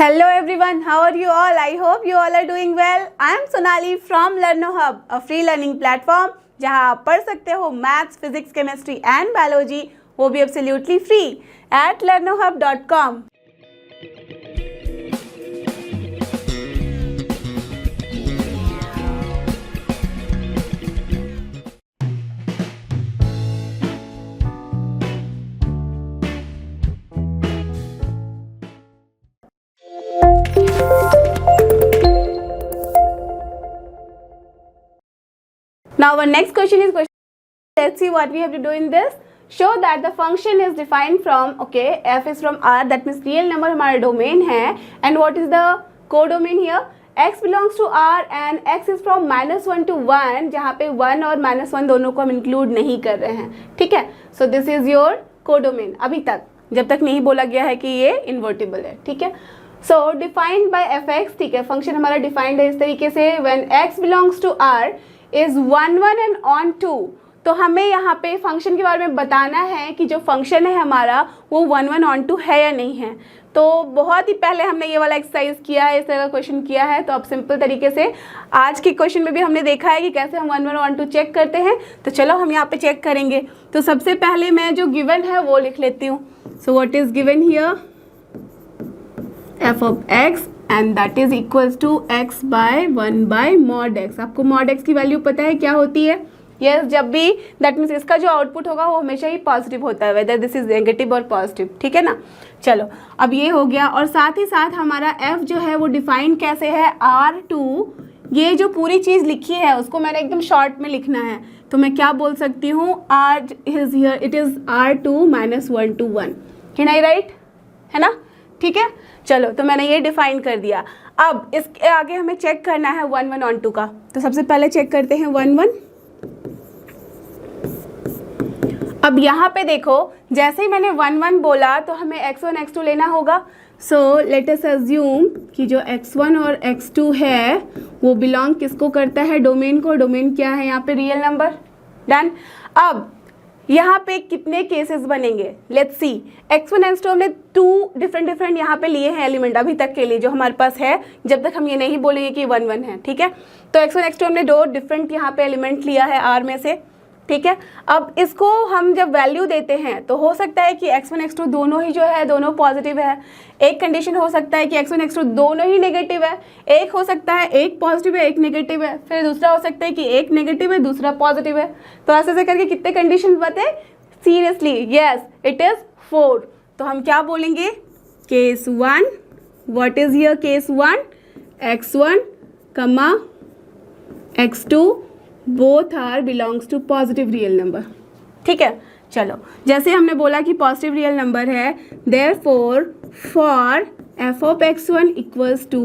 Hello everyone, how are you all? I hope you all are doing well. I am Sonali from LearnoHub, a free learning platform जहां आप पढ़ सकते हो maths, physics, chemistry and biology, वो भी absolutely free at learnohub.com. Now our next question is let's see what we have to do in this. Show that the function is defined from f is from R, that means real number हमारा domain है, and what is the codomain here? x belongs to R and x is from -1 to 1, जहाँ पे 1 और -1 दोनों को हम include नहीं कर रहे हैं. ठीक है, so this is your codomain अभी तक, जब तक नहीं बोला गया है कि ये इन्वर्टिबल है. ठीक है, so defined by F X. ठीक है, फंक्शन हमारा डिफाइंड है इस तरीके से, when x belongs to R is 1 1 and on 2. तो हमें यहाँ पे फंक्शन के बारे में बताना है कि जो फंक्शन है हमारा वो 1 1 ऑन 2 है या नहीं है. तो बहुत ही पहले हमने ये वाला एक्सरसाइज किया है, इस तरह का क्वेश्चन किया है. तो अब सिंपल तरीके से आज के क्वेश्चन में भी हमने देखा है कि कैसे हम 1 1 ऑन 2 चेक करते हैं. तो चलो हम यहाँ पे चेक करेंगे. तो सबसे पहले मैं जो गिवन है वो लिख लेती हूँ. So what is given here? F of x and that is equals to x by 1 by mod x. आपको मॉड x की वैल्यू पता है क्या होती है? यस, जब भी दैट मीन्स इसका जो आउटपुट होगा वो हमेशा ही पॉजिटिव होता है, वेदर दिस इज नेगेटिव और पॉजिटिव. ठीक है ना. चलो अब ये हो गया, और साथ ही साथ हमारा f जो है वो डिफाइन कैसे है? R2. ये जो पूरी चीज़ लिखी है उसको मैंने एकदम शॉर्ट में लिखना है. तो मैं क्या बोल सकती हूँ? R is here, it is R2 -1 to 1. Can I right? है ना. ठीक है, चलो तो मैंने ये डिफाइन कर दिया. अब इसके आगे हमें चेक करना है 1 1 ऑन 2 का. तो सबसे पहले चेक करते हैं 1 1. अब यहाँ पे देखो, जैसे ही मैंने 1 1 बोला तो हमें x1 x2 लेना होगा. सो लेट अस अज्यूम कि जो x1 और x2 है वो बिलोंग किसको करता है? डोमेन को. डोमेन क्या है यहाँ पे? Real number. डन. अब यहाँ पे कितने केसेस बनेंगे? Let's see. x1 x2 हमने 2 डिफरेंट यहाँ पे लिए हैं एलिमेंट अभी तक के लिए जो हमारे पास है, जब तक हम ये नहीं बोलेंगे कि 1 1 है. ठीक है, तो x1 x2 हमने 2 डिफरेंट यहाँ पे एलिमेंट लिया है R में से. ठीक है, अब इसको हम जब वैल्यू देते हैं तो हो सकता है कि x1 x2 दोनों ही जो है दोनों पॉजिटिव है. एक कंडीशन हो सकता है कि x1 x2 दोनों ही नेगेटिव है. एक हो सकता है एक पॉजिटिव है एक नेगेटिव है. फिर दूसरा हो सकता है कि एक नेगेटिव है दूसरा पॉजिटिव है. तो ऐसे करके कितने कंडीशन बते? Seriously yes, it is 4. तो हम क्या बोलेंगे? Case 1. What is here case 1? x1 comma x2 both are belongs to positive real number. ठीक है, चलो जैसे हमने बोला कि पॉजिटिव रियल नंबर है, therefore for f of x1 equals to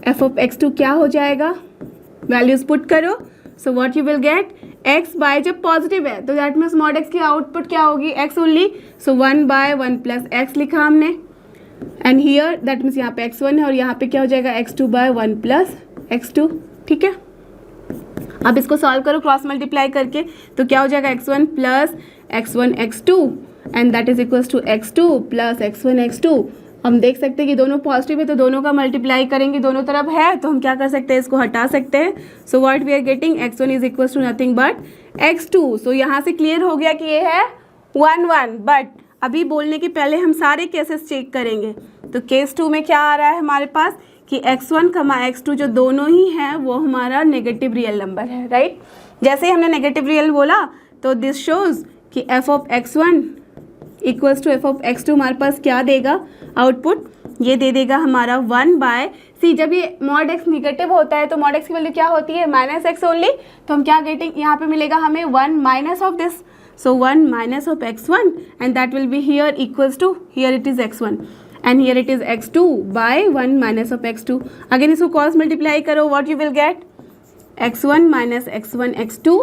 f of x2 क्या हो जाएगा? वैल्यूज पुट करो. So what you will get? x by, जब पॉजिटिव है तो दैट मीन्स मॉड x की आउटपुट क्या होगी? x only. So 1 by 1 plus x लिखा हमने, एंड हियर दैट मीन्स यहाँ पे x1 है और यहाँ पे क्या हो जाएगा? x2 bye 1 plus x2. ठीक है, अब इसको सॉल्व करो क्रॉस मल्टीप्लाई करके. तो क्या हो जाएगा? x1 plus x1 x2 and that is equals to x2 plus x1 x2. हम देख सकते हैं कि दोनों पॉजिटिव है तो दोनों का मल्टीप्लाई करेंगे, दोनों तरफ है तो हम क्या कर सकते हैं? इसको हटा सकते हैं. So what we are getting? x1 is equals to nothing but x2. सो यहाँ से क्लियर हो गया कि ये है 1 1. बट अभी बोलने के पहले हम सारे केसेस चेक करेंगे. तो केस 2 में क्या आ रहा है हमारे पास कि x1 कमा x2 जो दोनों ही हैं वो हमारा नेगेटिव रियल नंबर है. राइट, जैसे ही हमने नेगेटिव रियल बोला तो दिस शोज कि f of x1 equals to f of x2 हमारे पास क्या देगा आउटपुट? ये दे देगा हमारा 1 बाय सी. जब ये मॉड x निगेटिव होता है तो मॉड x की वैल्यू क्या होती है? -x only. तो हम क्या गेटिंग यहाँ पे मिलेगा हमें? 1 minus of this. So 1 minus of x1 and that will be here equals to, here it is x1 and here it is x2 by 1 minus of x2. again इसको cross multiply करो. what you will get? x1 minus x1 x2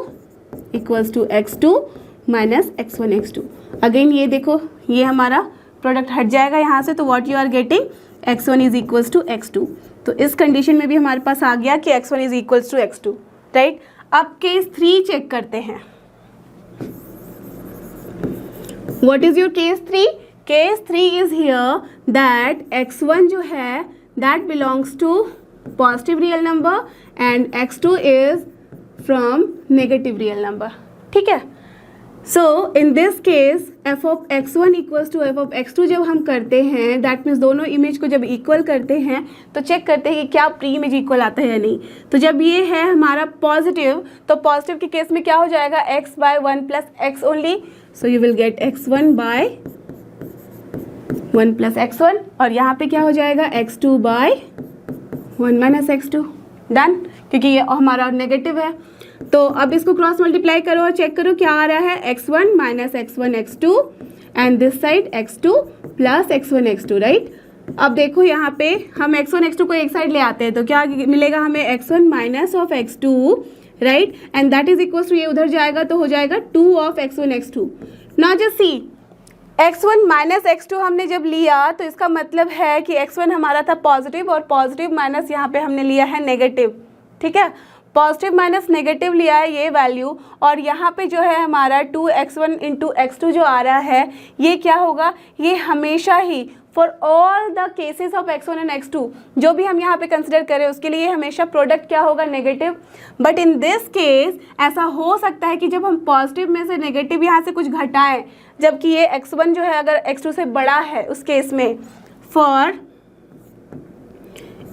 equals to x2 minus x1 x2. again ये देखो ये हमारा product हट जाएगा यहाँ से. तो what you are getting? x1 is equals to x2. तो इस कंडीशन में भी हमारे पास आ गया कि x1 is equals to x2. Right, अब केस 3 चेक करते हैं. what is your case 3? Case 3 is here that x1 जो है that belongs to positive real number and x2 is from negative real number. ठीक है. So in this case f of x1 equals to f of x2 जब हम करते हैं, that means दोनों image को जब इक्वल करते हैं तो चेक करते हैं कि क्या प्री इमेज इक्वल आता है या नहीं. तो जब ये है हमारा पॉजिटिव, तो पॉजिटिव के केस में क्या हो जाएगा, x by 1 plus x only. So you will get x1 by 1 plus x1 और यहाँ पे क्या हो जाएगा x2 bye 1 minus x2. Done, क्योंकि ये हमारा नेगेटिव है. तो अब इसको क्रॉस मल्टीप्लाई करो और चेक करो क्या आ रहा है, x1 minus x1 x2 and this side x2 plus x1 x2. Right. अब देखो यहाँ पे हम x1 x2 को एक साइड ले आते हैं तो क्या मिलेगा हमें, x1 minus of x2. Right. And that is equal to, ये उधर जाएगा तो हो जाएगा 2 of x1 x2. Now just see, x1 minus x2 हमने जब लिया तो इसका मतलब है कि x1 हमारा था पॉजिटिव और पॉजिटिव माइनस यहाँ पे हमने लिया है नेगेटिव. ठीक है. पॉजिटिव माइनस नेगेटिव लिया है ये वैल्यू, और यहाँ पे जो है हमारा 2x1 इंटू x2 जो आ रहा है ये क्या होगा, ये हमेशा ही for all the cases of x1 and x2 जो भी हम यहाँ पे कंसिडर करें उसके लिए हमेशा प्रोडक्ट क्या होगा, negative. But in this case ऐसा हो सकता है कि जब हम पॉजिटिव में से नेगेटिव यहाँ से कुछ घटाएं, जबकि ये x1 जो है अगर x2 से बड़ा है उस केस में, for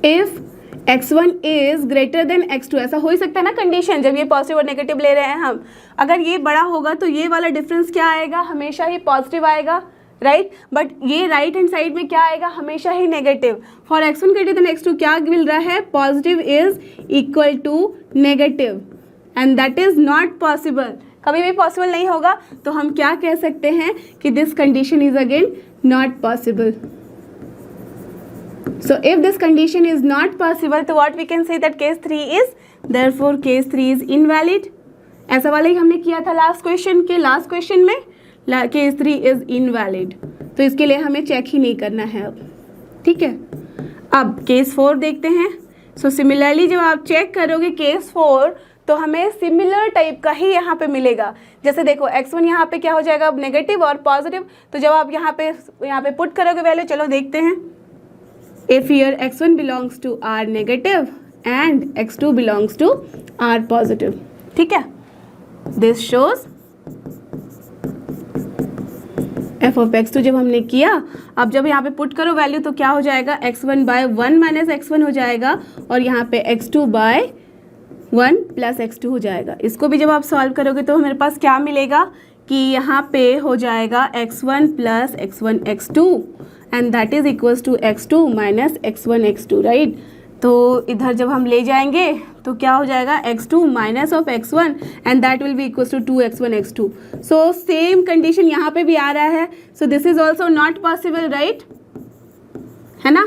if x1 is greater than x2, ऐसा हो ही सकता है ना कंडीशन, जब ये पॉजिटिव और नेगेटिव ले रहे हैं हम, अगर ये बड़ा होगा तो ये वाला डिफरेंस क्या आएगा, हमेशा ही पॉजिटिव आएगा. राइट. बट ये राइट हैंड साइड में क्या आएगा, हमेशा ही negative. For x1 greater than x2 क्या मिल रहा है, positive is equal to negative and that is not possible. कभी भी पॉसिबल नहीं होगा. तो हम क्या कह सकते हैं कि this condition is again not possible. So if this condition is not possible, तो what we can say that case 3 is, therefore case 3 is invalid. ऐसा वाला ही हमने किया था लास्ट क्वेश्चन में, case 3 is invalid. तो इसके लिए हमें चेक ही नहीं करना है अब. ठीक है. अब केस 4 देखते हैं. सो सिमिलरली जब आप चेक करोगे केस 4 तो हमें सिमिलर टाइप का ही यहाँ पे मिलेगा. जैसे देखो x1 यहाँ पे क्या हो जाएगा, अब नेगेटिव और पॉजिटिव, तो जब आप यहाँ पे पुट करोगे वैल्यू, चलो देखते हैं. If here x1 belongs to R negative and x2 belongs to R positive. ठीक है. This shows f of x2 जब हमने किया, अब जब यहाँ पे पुट करो वैल्यू तो क्या हो जाएगा, x1 बाय 1 माइनस x1 हो जाएगा और यहाँ पे x2 बाय 1 प्लस x2 हो जाएगा. इसको भी जब आप सॉल्व करोगे तो मेरे पास क्या मिलेगा कि यहाँ पे हो जाएगा x1 plus x1 x2 and that is equals to x2 minus x1 x2. Right. तो इधर जब हम ले जाएंगे तो क्या हो जाएगा, x2 minus of x1 and that will be equals to 2x1 x2. So same condition यहाँ पे भी आ रहा है. So this is also not possible. Right है ना.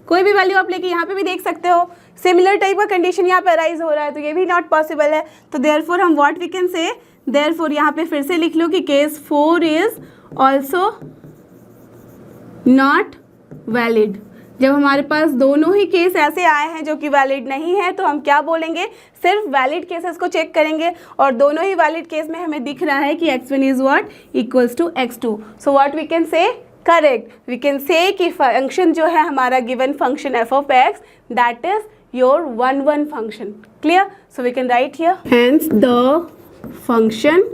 कोई भी वैल्यू आप लेके यहाँ पे भी देख सकते हो, सिमिलर टाइप का कंडीशन यहाँ पे अराइज हो रहा है तो ये भी नॉट पॉसिबल है. तो देयरफॉर हम what we can say, therefore यहाँ पे फिर से लिख लो कि case 4 is also not valid. जब हमारे पास दोनों ही केस ऐसे आए हैं जो कि वैलिड नहीं है तो हम क्या बोलेंगे, सिर्फ वैलिड केसेस को चेक करेंगे और दोनों ही वैलिड केस में हमें दिख रहा है कि x1 is what, equals to x2. So what we can say, correct, we can say कि फंक्शन जो है हमारा given function f of x that is your 1 function. Clear. So we can write here hence the function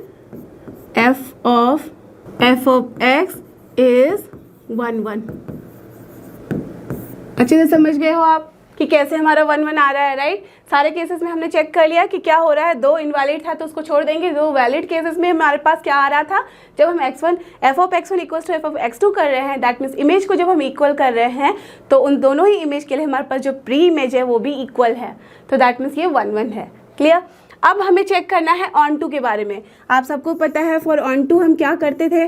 f of x is 1 अच्छे से समझ गए हो आप कि कैसे हमारा 1 आ रहा है. राइट. सारे केसेस में हमने चेक कर लिया कि क्या हो रहा है. 2 इनवैलिड था तो उसको छोड़ देंगे. 2 वैलिड केसेस में हमारे पास क्या आ रहा था, जब हम f of x1 equals to f of x2 कर रहे हैं, दैट मीन्स इमेज को जब हम इक्वल कर रहे हैं तो उन दोनों ही इमेज के लिए हमारे पास जो प्री इमेज है वो भी इक्वल है. तो दैट मीन्स ये 1 है. क्लियर. अब हमें चेक करना है ऑन टू के बारे में. आप सबको पता है फॉर ऑन टू हम क्या करते थे,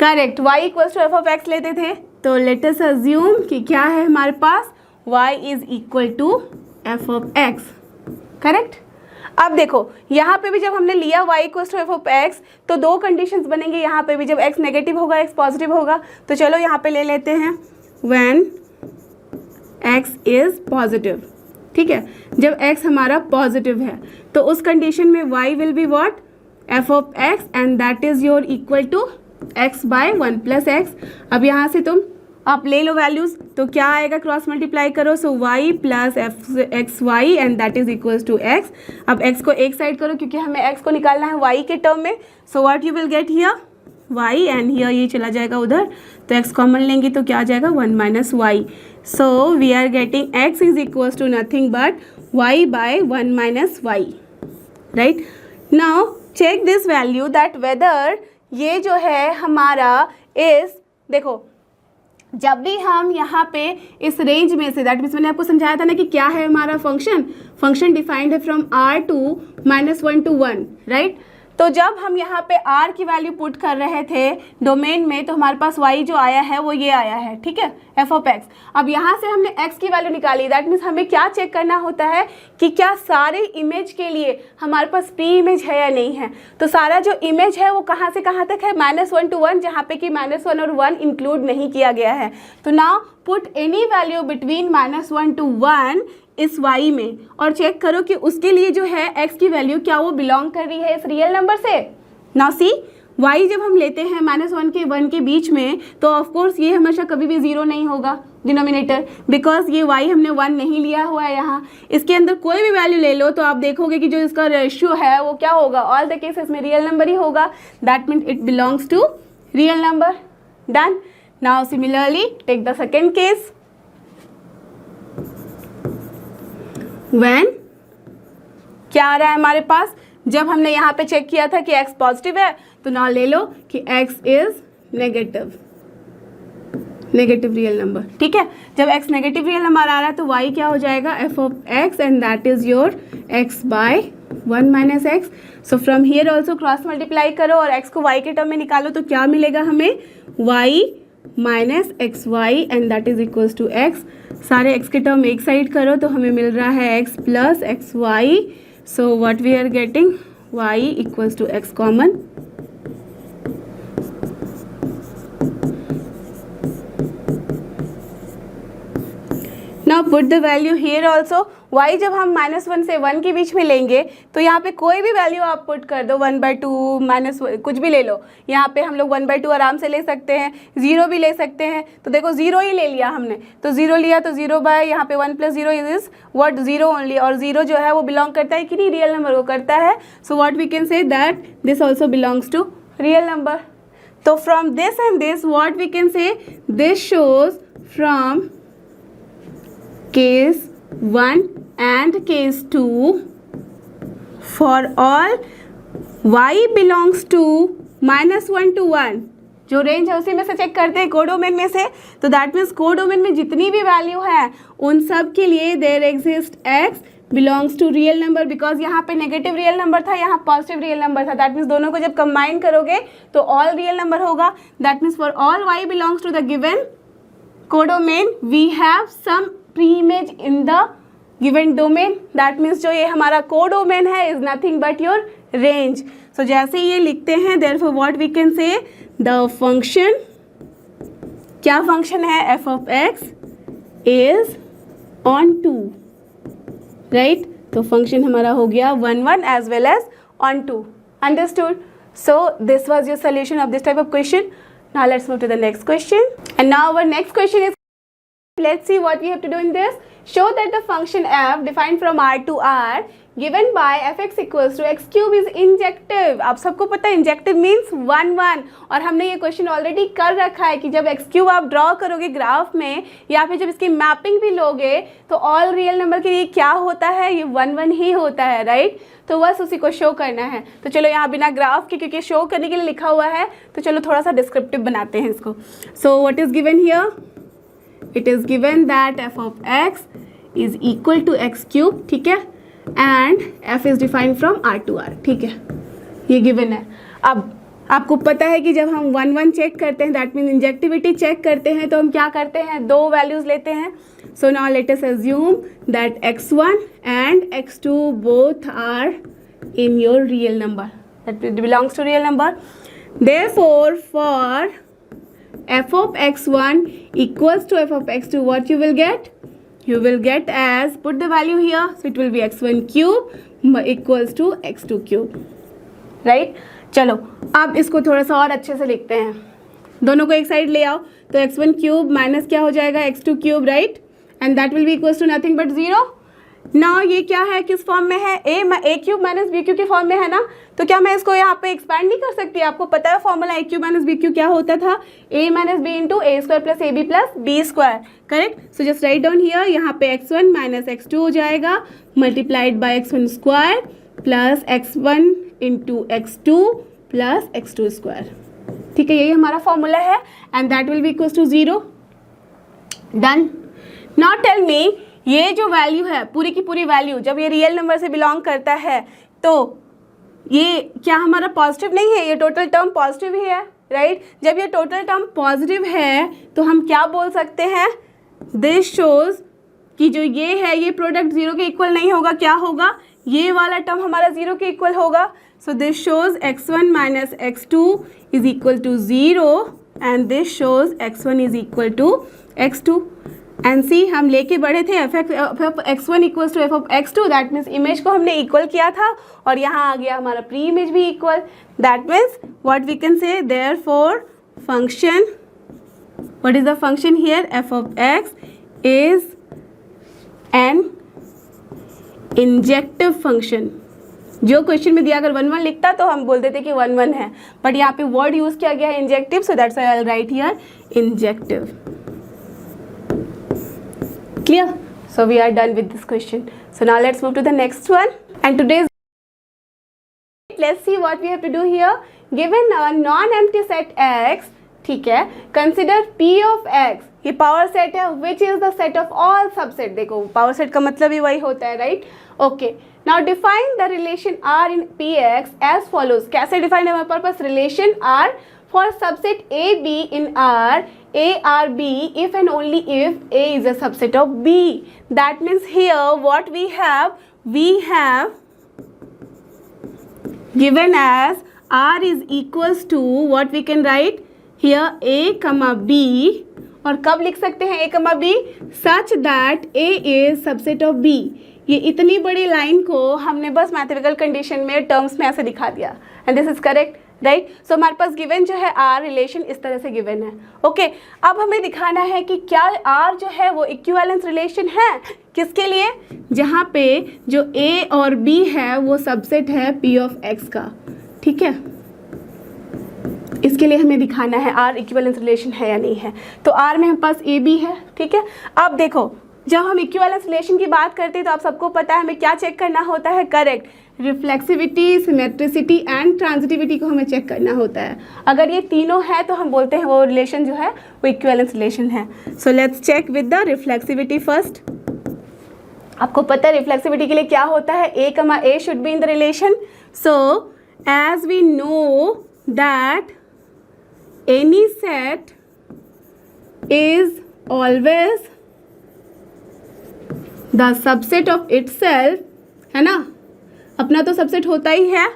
correct, y equals to f of x लेते थे. तो लेट अस अज्यूम कि क्या है हमारे पास, y is equal to f of x. Correct. अब देखो यहाँ पे भी जब हमने लिया y equals to f of x तो 2 कंडीशंस बनेंगे यहाँ पे भी, जब x नेगेटिव होगा x पॉजिटिव होगा. तो चलो यहाँ पे ले लेते हैं व्हेन x इज पॉजिटिव. ठीक है. जब x हमारा पॉजिटिव है तो उस कंडीशन में y will be what, f of x and that is your equal to x by 1 plus x. अब यहाँ से तुम आप ले लो वैल्यूज़, तो क्या आएगा, क्रॉस मल्टीप्लाई करो, so y plus x y and that is equals to x। अब x को एक साइड करो क्योंकि हमें x को निकालना है y के टर्म में, सो what you will get here y and here ये चला जाएगा उधर, तो x कॉमन लेंगे तो क्या आ जाएगा 1 minus y. So we are getting x is equals to nothing but y by 1 minus y, right. Now check this value that whether ये जो है हमारा इस, देखो जब भी हम यहाँ पे इस रेंज में से, दैट मीन्स मैंने आपको समझाया था ना कि क्या है हमारा फंक्शन डिफाइंड है from r to -1 to 1, right. तो जब हम यहाँ पे r की वैल्यू पुट कर रहे थे डोमेन में, तो हमारे पास y जो आया है वो ये आया है, ठीक है, f ऑफ x। अब यहाँ से हमने x की वैल्यू निकाली, दैट मीन्स हमें क्या चेक करना होता है कि क्या सारे इमेज के लिए हमारे पास प्री इमेज है या नहीं है। तो सारा जो इमेज है वो कहाँ से कहाँ तक है, -1 to 1, जहाँ पे कि -1 और 1 इंक्लूड नहीं किया गया है। तो now put any value between -1 to 1 इस y में और चेक करो कि उसके लिए जो है x की वैल्यू क्या वो बिलोंग कर रही है इस रियल नंबर से। नाउ सी y जब हम लेते हैं -1 के 1 के बीच में, तो ऑफ कोर्स ये हमेशा कभी भी 0 नहीं होगा डिनोमिनेटर, बिकॉज ये y हमने 1 नहीं लिया हुआ है यहाँ। इसके अंदर कोई भी वैल्यू ले लो तो आप देखोगे कि जो इसका रेशियो है वो क्या होगा, ऑल द केसेस में रियल नंबर ही होगा, that means it belongs to real number. Done. Now similarly take the second case, when क्या आ रहा है हमारे पास, जब हमने यहाँ पे चेक किया था कि x पॉजिटिव है, तो ना ले लो कि x is negative real number, ठीक है। जब x नेगेटिव रियल नंबर आ रहा है तो y क्या हो जाएगा, f of x and that is your x by 1 minus x. So from here also cross multiply करो और x को y के टर्म में निकालो, तो क्या मिलेगा हमें, y minus x y and that is equals to x. सारे x के टर्म एक साइड करो तो हमें मिल रहा है x plus x y. So what we are getting, y equals to x common. Now put the value here also, y जब हम -1 से 1 के बीच में लेंगे तो यहाँ पे कोई भी वैल्यू आप पुट कर दो, 1/2 माइनस कुछ भी ले लो। यहाँ पे हम लोग 1/2 आराम से ले सकते हैं, 0 भी ले सकते हैं। तो देखो 0 ही ले लिया हमने, तो 0 लिया तो 0 बाय यहाँ पे 1 + 0 इज व्हाट 0 ओनली, और 0 जो है वो बिलोंग करता है कि नहीं, रियल नंबर को करता है। So what we can say that this also belongs to real number. तो from this and this what we can say, this shows from case 1 and case 2 for all y belongs to -1 to 1, जो range है उसी में से check करते हैं codomain में से। तो दैट मीन्स कोडोमेन में जितनी भी वैल्यू है उन सब के लिए there exist x belongs to real number, because यहाँ पे नेगेटिव रियल नंबर था, यहाँ पॉजिटिव रियल नंबर था। दैट मीन्स दोनों को जब कंबाइन करोगे तो ऑल रियल नंबर होगा। That means for all y belongs to the given codomain we have some preimage in the given domain. That means जो ये हमारा कोडोमेन है is nothing but your range. So जैसे ये लिखते हैं, therefore what we can say, the function, क्या function है, f of x is onto, right. तो फंक्शन हमारा हो गया 1 1 as well as onto. Understood. So this was your solution of this type of question. Now let's move to the next question. And now our next question is, let's see what we have to do in this. Show that the function f defined from R to R given by fx equals to x cube is injective. आप सबको पता है injective means 1 1, और हमने ये question already कर रखा है कि जब x क्यूब आप ड्रॉ करोगे ग्राफ में या फिर जब इसकी मैपिंग भी लोगे तो ऑल रियल नंबर के लिए क्या होता है, ये 1 1 ही होता है, राइट। तो बस उसी को शो करना है। तो चलो यहाँ बिना ग्राफ के, क्योंकि शो करने के लिए लिखा हुआ है, तो चलो थोड़ा सा डिस्क्रिप्टिव बनाते हैं इसको। So what is given here, it is given that f of x is equal to x cube, ठीक है, and f is defined from R to R, ठीक है, ये गिवन है। अब आपको पता है कि जब हम 1 1 चेक करते हैं, दैट मीन इंजेक्टिविटी चेक करते हैं, तो हम क्या करते हैं, दो वैल्यूज लेते हैं। So now let us assume that x1 and x2 both are in your real number, that belongs to real number. Therefore for f of x1 equals to f of x2, what you will get? You will get as, put the value here, so it will be x1 cube equals to x2 cube, right? चलो अब इसको थोड़ा सा और अच्छे से लिखते हैं, दोनों को एक साइड ले आओ, तो x1 क्यूब माइनस क्या हो जाएगा x2 cube, right, and that will be equals to nothing but 0। नाउ ये क्या है, किस फॉर्म में है, a cube minus b cube के फॉर्म में है ना, तो क्या मैं इसको यहाँ पे एक्सपैंड नहीं कर सकती? आपको पता है formula a cube minus b cube क्या होता था, a minus b into a square plus a b plus b square, correct. So just write down here, यहाँ पे x1 माइनस x2 हो जाएगा multiplied by x1 square plus x1 into x2 plus x2 square, ठीक है, यही हमारा formula है, and that will be equals to 0। Done. Now tell me, ये जो वैल्यू है पूरी की पूरी वैल्यू, जब ये रियल नंबर से बिलोंग करता है तो ये क्या हमारा पॉजिटिव नहीं है, ये टोटल टर्म पॉजिटिव ही है, राइट। जब ये टोटल टर्म पॉजिटिव है तो हम क्या बोल सकते हैं, दिस शोज कि जो ये है ये प्रोडक्ट 0 के इक्वल नहीं होगा, क्या होगा, ये वाला टर्म हमारा 0 के इक्वल होगा। So this shows x1 minus x2 is equal to 0 and this shows x1 is equal to x2। And see हम लेके बढ़े थे f x1 equals to f of x2, that means image को हमने equal किया था और यहाँ आ गया हमारा प्री इमेज भी equal, that means what we can say, therefore function, what is the function here, f of x is an injective function. जो क्वेश्चन में दिया अगर 1 1 लिखता तो हम बोल देते कि 1 1 है, बट यहाँ पे वर्ड यूज किया गया है injective, so that's why I will write here injective. Clear? So we are done with this question. So now let's move to the next one. And today's, let's see what we have to do here. Given a non-empty set X, ठीक है, consider P of X, ये power set है, which is the set of all subset। देखो power set का मतलब ही वही होता है, right? Okay. Now define the relation R in Px as follows। कैसे define है हमारे पास relation R for subset A B in R, A R B if and only if A is a subset of B। That means here what we have given as R is equals to what we can write here A comma B, और कब लिख सकते हैं A comma B, such that A is subset of B। ये इतनी बड़ी line को हमने बस मैथमेटिकल कंडीशन में टर्म्स में ऐसे दिखा दिया, and this is correct, right. So हमारे पास गिवन जो है आर रिलेशन इस तरह से गिवन है, ओके। अब हमें दिखाना है कि क्या आर जो है वो इक्विवेलेंस रिलेशन है, किसके लिए, जहाँ पे जो ए और बी है वो सबसेट है पी ऑफ एक्स का, ठीक है। इसके लिए हमें दिखाना है आर इक्विवेलेंस रिलेशन है या नहीं है। तो आर में हमारे पास ए बी है, ठीक है। अब देखो जब हम इक्विवेलेंस रिलेशन की बात करते हैं तो आप सबको पता है हमें क्या चेक करना होता है, correct, reflexivity, symmetricity and transitivity को हमें चेक करना होता है। अगर ये तीनों है तो हम बोलते हैं वो रिलेशन जो है वो इक्विवेलेंस रिलेशन है। सो let's check with the reflexivity first. आपको पता है रिफ्लेक्सिविटी के लिए क्या होता है, a comma a should be in the relation. So as we know that any set is always the subset of itself, है ना, अपना तो सबसेट होता ही है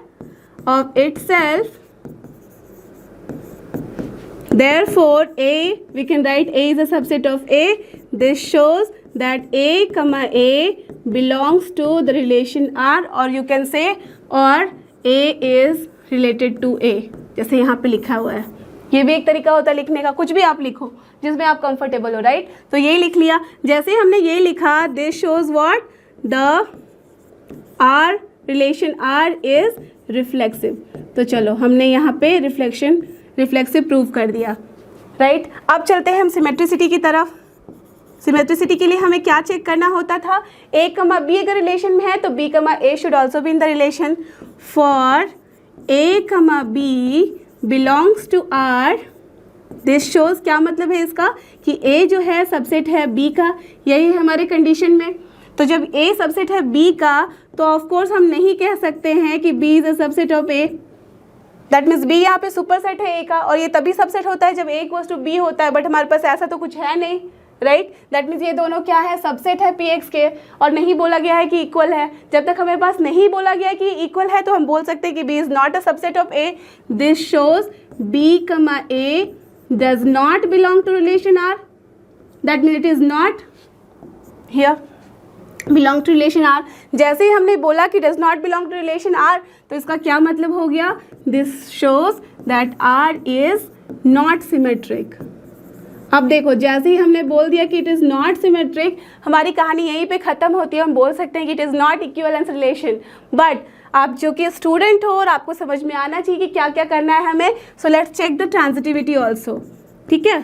of itself, therefore A we can write A is a subset of A। this shows that A comma A belongs to the relation R, or you can say or A is related to A, जैसे यहाँ पे लिखा हुआ है। ये भी एक तरीका होता है लिखने का, कुछ भी आप लिखो जिसमें आप कंफर्टेबल हो, राइट। तो ये लिख लिया, जैसे ही हमने ये लिखा this shows what, the R relation R is reflexive. तो चलो हमने यहाँ पे रिफ्लेक्सिव प्रूव कर दिया, राइट। अब चलते हैं हम सिमेट्रिसिटी की तरफ। सिमेट्रिसिटी के लिए हमें क्या चेक करना होता था, ए कमा बी अगर रिलेशन में है तो b comma a should also be in the relation. For a comma b belongs to R, this shows, क्या मतलब है इसका कि ए जो है सबसेट है बी का, यही है हमारे कंडीशन में। तो जब ए सबसेट है बी का तो ऑफ कोर्स हम नहीं कह सकते हैं कि B is a subset of A, that means B यहाँ पे सुपर सेट है ए का, और ये तभी सबसेट होता है जब ए इक्वल्स टू बी होता है, बट हमारे पास ऐसा तो कुछ है नहीं, राइट। दैट मीन्स ये दोनों क्या है, सबसेट है पी एक्स के, और नहीं बोला गया है कि इक्वल है। जब तक हमारे पास नहीं बोला गया है कि इक्वल है तो हम बोल सकते हैं कि B is not a subset of A. This shows B comma A does not belong to relation R, that means it is not here. Belong to relation R. जैसे ही हमने बोला कि does not belong to relation R, तो इसका क्या मतलब हो गया, this shows that R is not symmetric. अब देखो, जैसे ही हमने बोल दिया कि इट इज़ नॉट सिमेट्रिक, हमारी कहानी यहीं पे ख़त्म होती है। हम बोल सकते हैं कि it is not equivalence relation. But आप जो कि स्टूडेंट हो और आपको समझ में आना चाहिए कि क्या क्या करना है हमें। So let's check the transitivity also, ठीक है।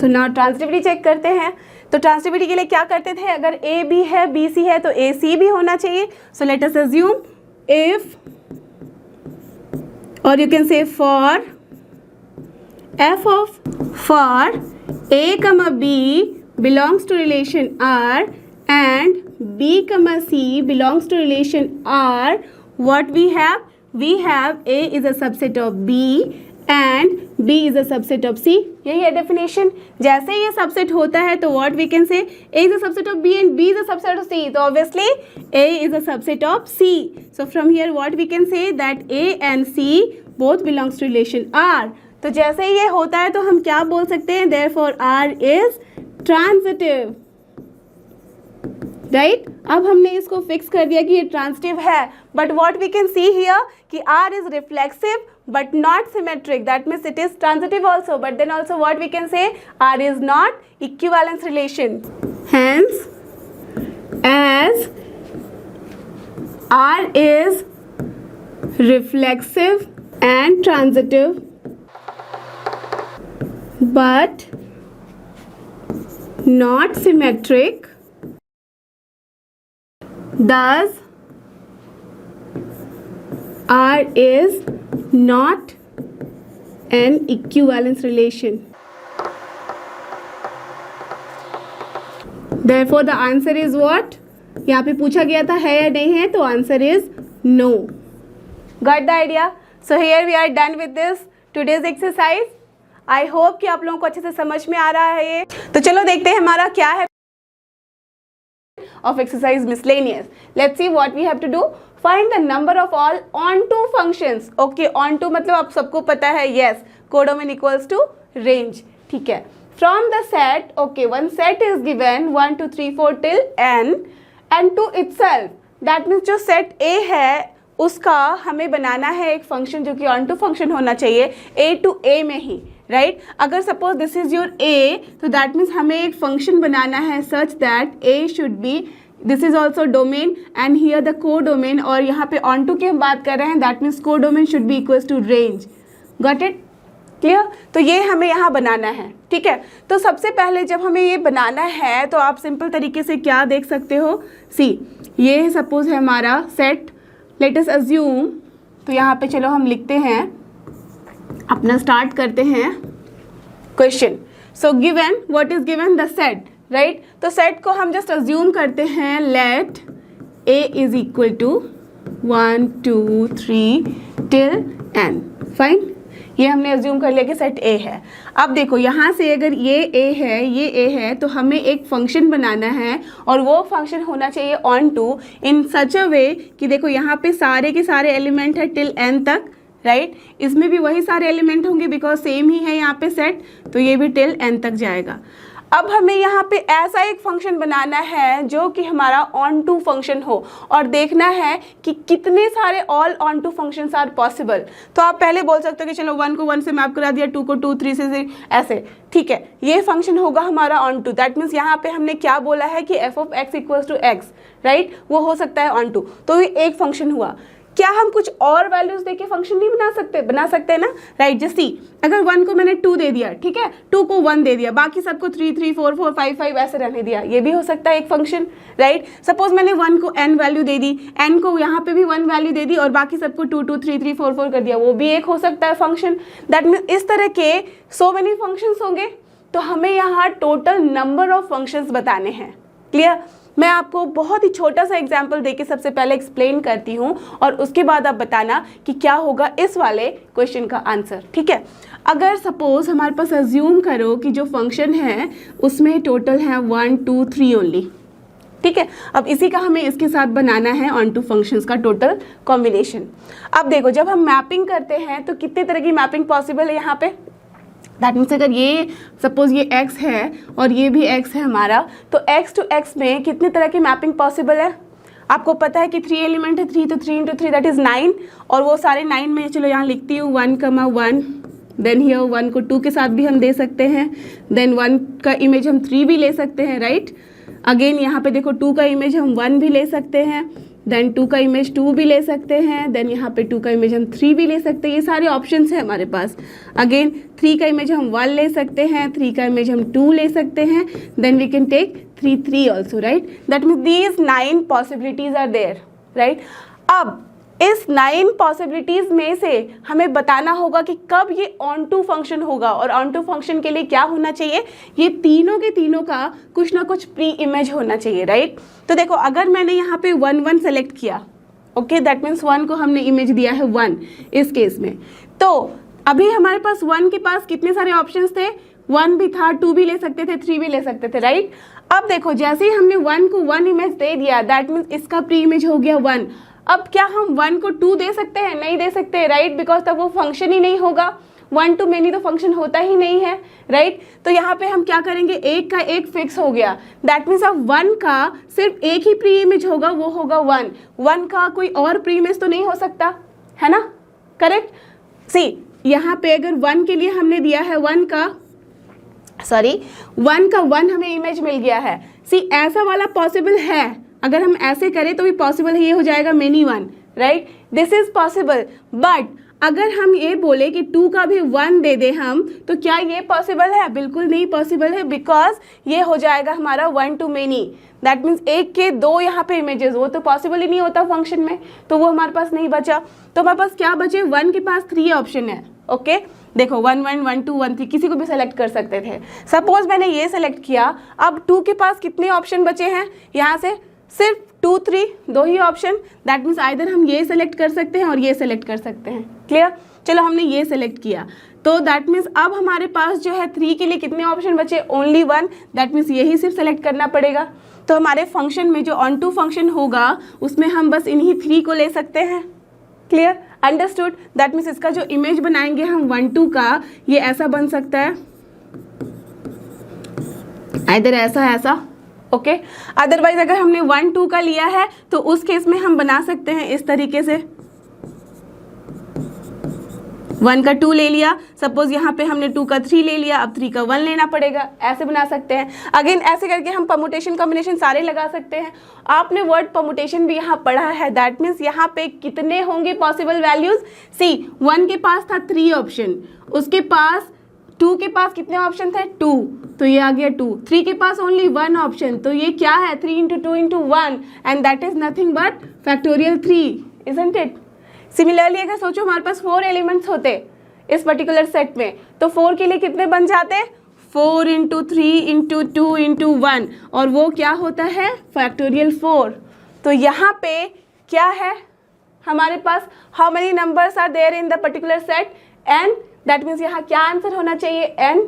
सो नाउ ट्रांजिटिविटी चेक करते हैं। तो ट्रांजिटिविटी के लिए क्या करते थे, अगर ए बी है बी सी है तो ए सी भी होना चाहिए। So let us assume if, और you can say for f of for a comma b belongs to relation R and b comma c belongs to relation R, what we have a is a subset of b and b is a subset of c। यही है definition. जैसे ये subset होता है तो what we can say, a is a subset of b and b is a subset of c, तो obviously a is a subset of c। So from here what we can say that a and c both belongs to relation R। तो जैसे ये होता है तो हम क्या बोल सकते हैं, therefore R is transitive, right. अब हमने इसको फिक्स कर दिया कि ये ट्रांजिटिव है, but what we can see here कि R is reflexive but not symmetric, that means it is transitive also, but then also what we can say, R is not equivalence relation। Hence as R is reflexive and transitive but not symmetric, thus R is not an equivalence relation। Therefore the answer is what, यहाँ पे पूछा गया था है या नहीं है, तो answer is no. Got the idea? So here we are done with this today's exercise। I hope कि आप लोगों को अच्छे से समझ में आ रहा है ये। तो चलो देखते हैं हमारा क्या है of exercise miscellaneous। Let's see what we have to do। Find the number of all onto functions। Okay, onto मतलब आप सबको पता है, yes, codomain equals to range, ठीक है। From the set, okay, one set is given 1 2 3 4 till n and to itself, that means जो set A है उसका हमें बनाना है एक फंक्शन जो कि onto फंक्शन होना चाहिए A to A में ही, राइट। अगर suppose this is your A, तो दैट मीन्स हमें एक फंक्शन बनाना है such that A should be, this is also domain and here the को डोमेन, और यहाँ पे ऑन टू की हम बात कर रहे हैं, दैट मीन्स को domain should be equals to range. Got it, clear. तो ये हमें यहाँ बनाना है, ठीक है। तो सबसे पहले जब हमें ये बनाना है तो आप सिंपल तरीके से क्या देख सकते हो, सी ये सपोज है हमारा सेट, लेट अस अज्यूम, तो यहाँ पे चलो हम लिखते हैं, अपना स्टार्ट करते हैं question. So given, what is given, the set, right. तो सेट को हम जस्ट अज्यूम करते हैं, let A is equal to 1 2 3 till n, fine. ये हमने अज्यूम कर लिया कि सेट ए है। अब देखो यहाँ से अगर ये ए है, ये ए है, तो हमें एक फंक्शन बनाना है और वो फंक्शन होना चाहिए ऑन टू इन सच अ वे कि देखो यहाँ पे सारे के सारे एलिमेंट है टिल n तक, राइट। इसमें भी वही सारे एलिमेंट होंगे बिकॉज सेम ही है यहाँ पे सेट, तो ये भी टिल n तक जाएगा। अब हमें यहाँ पे ऐसा एक फंक्शन बनाना है जो कि हमारा ऑन टू फंक्शन हो और देखना है कि कितने सारे all onto functions are possible. तो आप पहले बोल सकते हो कि चलो 1 को 1 से मैप करा दिया, 2 को 2, 3 से ऐसे, ठीक है। ये फंक्शन होगा हमारा ऑन टू, दैट मीन्स यहाँ पे हमने क्या बोला है कि f of x equals to x, right, वो हो सकता है ऑन टू, तो ये एक फंक्शन हुआ। क्या हम कुछ और वैल्यूज देके फंक्शन नहीं बना सकते ना, राइट। जैसे सी, अगर 1 को मैंने 2 दे दिया, ठीक है, 2 को 1 दे दिया, बाकी सबको 3 3 4 4 5 5 ऐसे रहने दिया, ये भी हो सकता है एक फंक्शन, राइट। सपोज मैंने 1 को n वैल्यू दे दी, n को यहाँ पे भी 1 वैल्यू दे दी और बाकी सबको 2 2 3 3 4 4 कर दिया, वो भी एक हो सकता है फंक्शन। दैट मीन्स इस तरह के सो मेनी फंक्शंस होंगे। तो हमें यहाँ टोटल नंबर ऑफ फंक्शंस बताने हैं, क्लियर। मैं आपको बहुत ही छोटा सा एग्जाम्पल देके सबसे पहले एक्सप्लेन करती हूँ और उसके बाद आप बताना कि क्या होगा इस वाले क्वेश्चन का आंसर, ठीक है। अगर सपोज हमारे पास अज्यूम करो कि जो फंक्शन है उसमें टोटल है 1 2 3 ओनली, ठीक है। अब इसी का हमें इसके साथ बनाना है ऑन टू फंक्शंस का टोटल कॉम्बिनेशन। अब देखो, जब हम मैपिंग करते हैं तो कितने तरह की मैपिंग पॉसिबल है यहाँ पे, दैट मीन्स अगर ये सपोज ये x है और ये भी x है हमारा, तो x to x में कितने तरह की मैपिंग पॉसिबल है? आपको पता है कि 3 एलिमेंट है, 3 तो 3 इंटू 3 दैट इज़ 9, और वो सारे 9 में चलो यहाँ लिखती हूँ 1, देन हियर 1 को 2 के साथ भी हम दे सकते हैं, देन 1 का इमेज हम 3 भी ले सकते हैं, राइट। अगेन यहाँ पे देखो 2 का इमेज हम 1 भी ले सकते हैं, देन 2 का इमेज 2 भी ले सकते हैं, देन यहाँ पे 2 का इमेज हम 3 भी ले सकते हैं। ये सारे ऑप्शंस हैं हमारे पास। अगेन 3 का इमेज हम 1 ले सकते हैं, 3 का इमेज हम 2 ले सकते हैं, then we can take 3 also, right. That means these 9 possibilities are there, right. अब इस 9 पॉसिबिलिटीज में से हमें बताना होगा कि कब ये ऑन टू फंक्शन होगा, और ऑन टू फंक्शन के लिए क्या होना चाहिए, ये तीनों के तीनों का कुछ ना कुछ प्री इमेज होना चाहिए, राइट। तो देखो अगर मैंने यहाँ पे 1 सेलेक्ट किया, ओके, दैट मीन्स 1 को हमने इमेज दिया है 1 इस केस में, तो अभी हमारे पास 1 के पास कितने सारे ऑप्शंस थे, 1 भी था, 2 भी ले सकते थे, 3 भी ले सकते थे, राइट। अब देखो जैसे ही हमने 1 को 1 इमेज दे दिया, दैट मीन्स इसका प्री इमेज हो गया 1। अब क्या हम 1 को 2 दे सकते हैं? नहीं दे सकते, राइट, बिकॉज तब वो फंक्शन ही नहीं होगा। 1 to many तो फंक्शन होता ही नहीं है, राइट। तो यहाँ पे हम क्या करेंगे, एक का एक फिक्स हो गया, दैट मीन्स अब 1 का सिर्फ एक ही प्री इमेज होगा, वो होगा 1 का कोई और प्री इमेज तो नहीं हो सकता, है ना, करेक्ट। सी यहाँ पे अगर 1 के लिए हमने दिया है 1 का 1 हमें इमेज मिल गया है। सी ऐसा वाला पॉसिबल है, अगर हम ऐसे करें तो भी पॉसिबल है, ये हो जाएगा many 1, right, this is possible. But अगर हम ये बोले कि 2 का भी 1 दे दे हम, तो क्या ये पॉसिबल है? बिल्कुल नहीं पॉसिबल है, बिकॉज ये हो जाएगा हमारा 1 to many, दैट मीन्स एक के 2 यहाँ पे इमेजेस, वो तो पॉसिबल ही नहीं होता फंक्शन में, तो वो हमारे पास नहीं बचा। तो हमारे पास क्या बचे, 1 के पास 3 ऑप्शन है, ओके। देखो 1 1 1 2 1 3 किसी को भी सेलेक्ट कर सकते थे। सपोज मैंने ये सेलेक्ट किया, अब 2 के पास कितने ऑप्शन बचे हैं, यहाँ से सिर्फ 2 3 2 ही ऑप्शन, दैट मीन्स आइदर हम ये सेलेक्ट कर सकते हैं और ये सेलेक्ट कर सकते हैं, क्लियर। चलो हमने ये सेलेक्ट किया, तो दैट मीन्स अब हमारे पास जो है 3 के लिए कितने ऑप्शन बचे, ओनली 1, दैट मीन्स यही सिर्फ सेलेक्ट करना पड़ेगा। तो हमारे फंक्शन में जो ऑन टू फंक्शन होगा उसमें हम बस इन्हीं 3 को ले सकते हैं, क्लियर, अंडरस्टूड। दैट मीन्स इसका जो इमेज बनाएंगे हम 1 2 का, ये ऐसा बन सकता है, आइदर ऐसा, ओके। अदरवाइज अगर हमने 1 2 का लिया है तो उस केस में हम बना सकते हैं इस तरीके से, 1 का 2 ले लिया, सपोज यहाँ पे हमने 2 का 3 ले लिया, अब 3 का 1 लेना पड़ेगा, ऐसे बना सकते हैं। अगेन ऐसे करके हम परमुटेशन कॉम्बिनेशन सारे लगा सकते हैं। आपने वर्ड परमुटेशन भी यहाँ पढ़ा है, दैट मीन्स यहाँ पे कितने होंगे पॉसिबल वैल्यूज। सी 1 के पास था 3 ऑप्शन, उसके पास 2 के पास कितने ऑप्शन थे, 2, तो ये आ गया 2। 3 के पास ओनली 1 ऑप्शन, तो ये क्या है, 3 into 2 into 1, and that is nothing but factorial 3, isn't it. Similarly अगर सोचो हमारे पास 4 एलिमेंट्स होते इस पर्टिकुलर सेट में, तो 4 के लिए कितने बन जाते, 4 इंटू 3 इंटू 2 इंटू 1, और वो क्या होता है, फैक्टोरियल 4। तो यहाँ पे क्या है हमारे पास, how many numbers are there in the particular set, n, that means यहाँ क्या आंसर होना चाहिए, n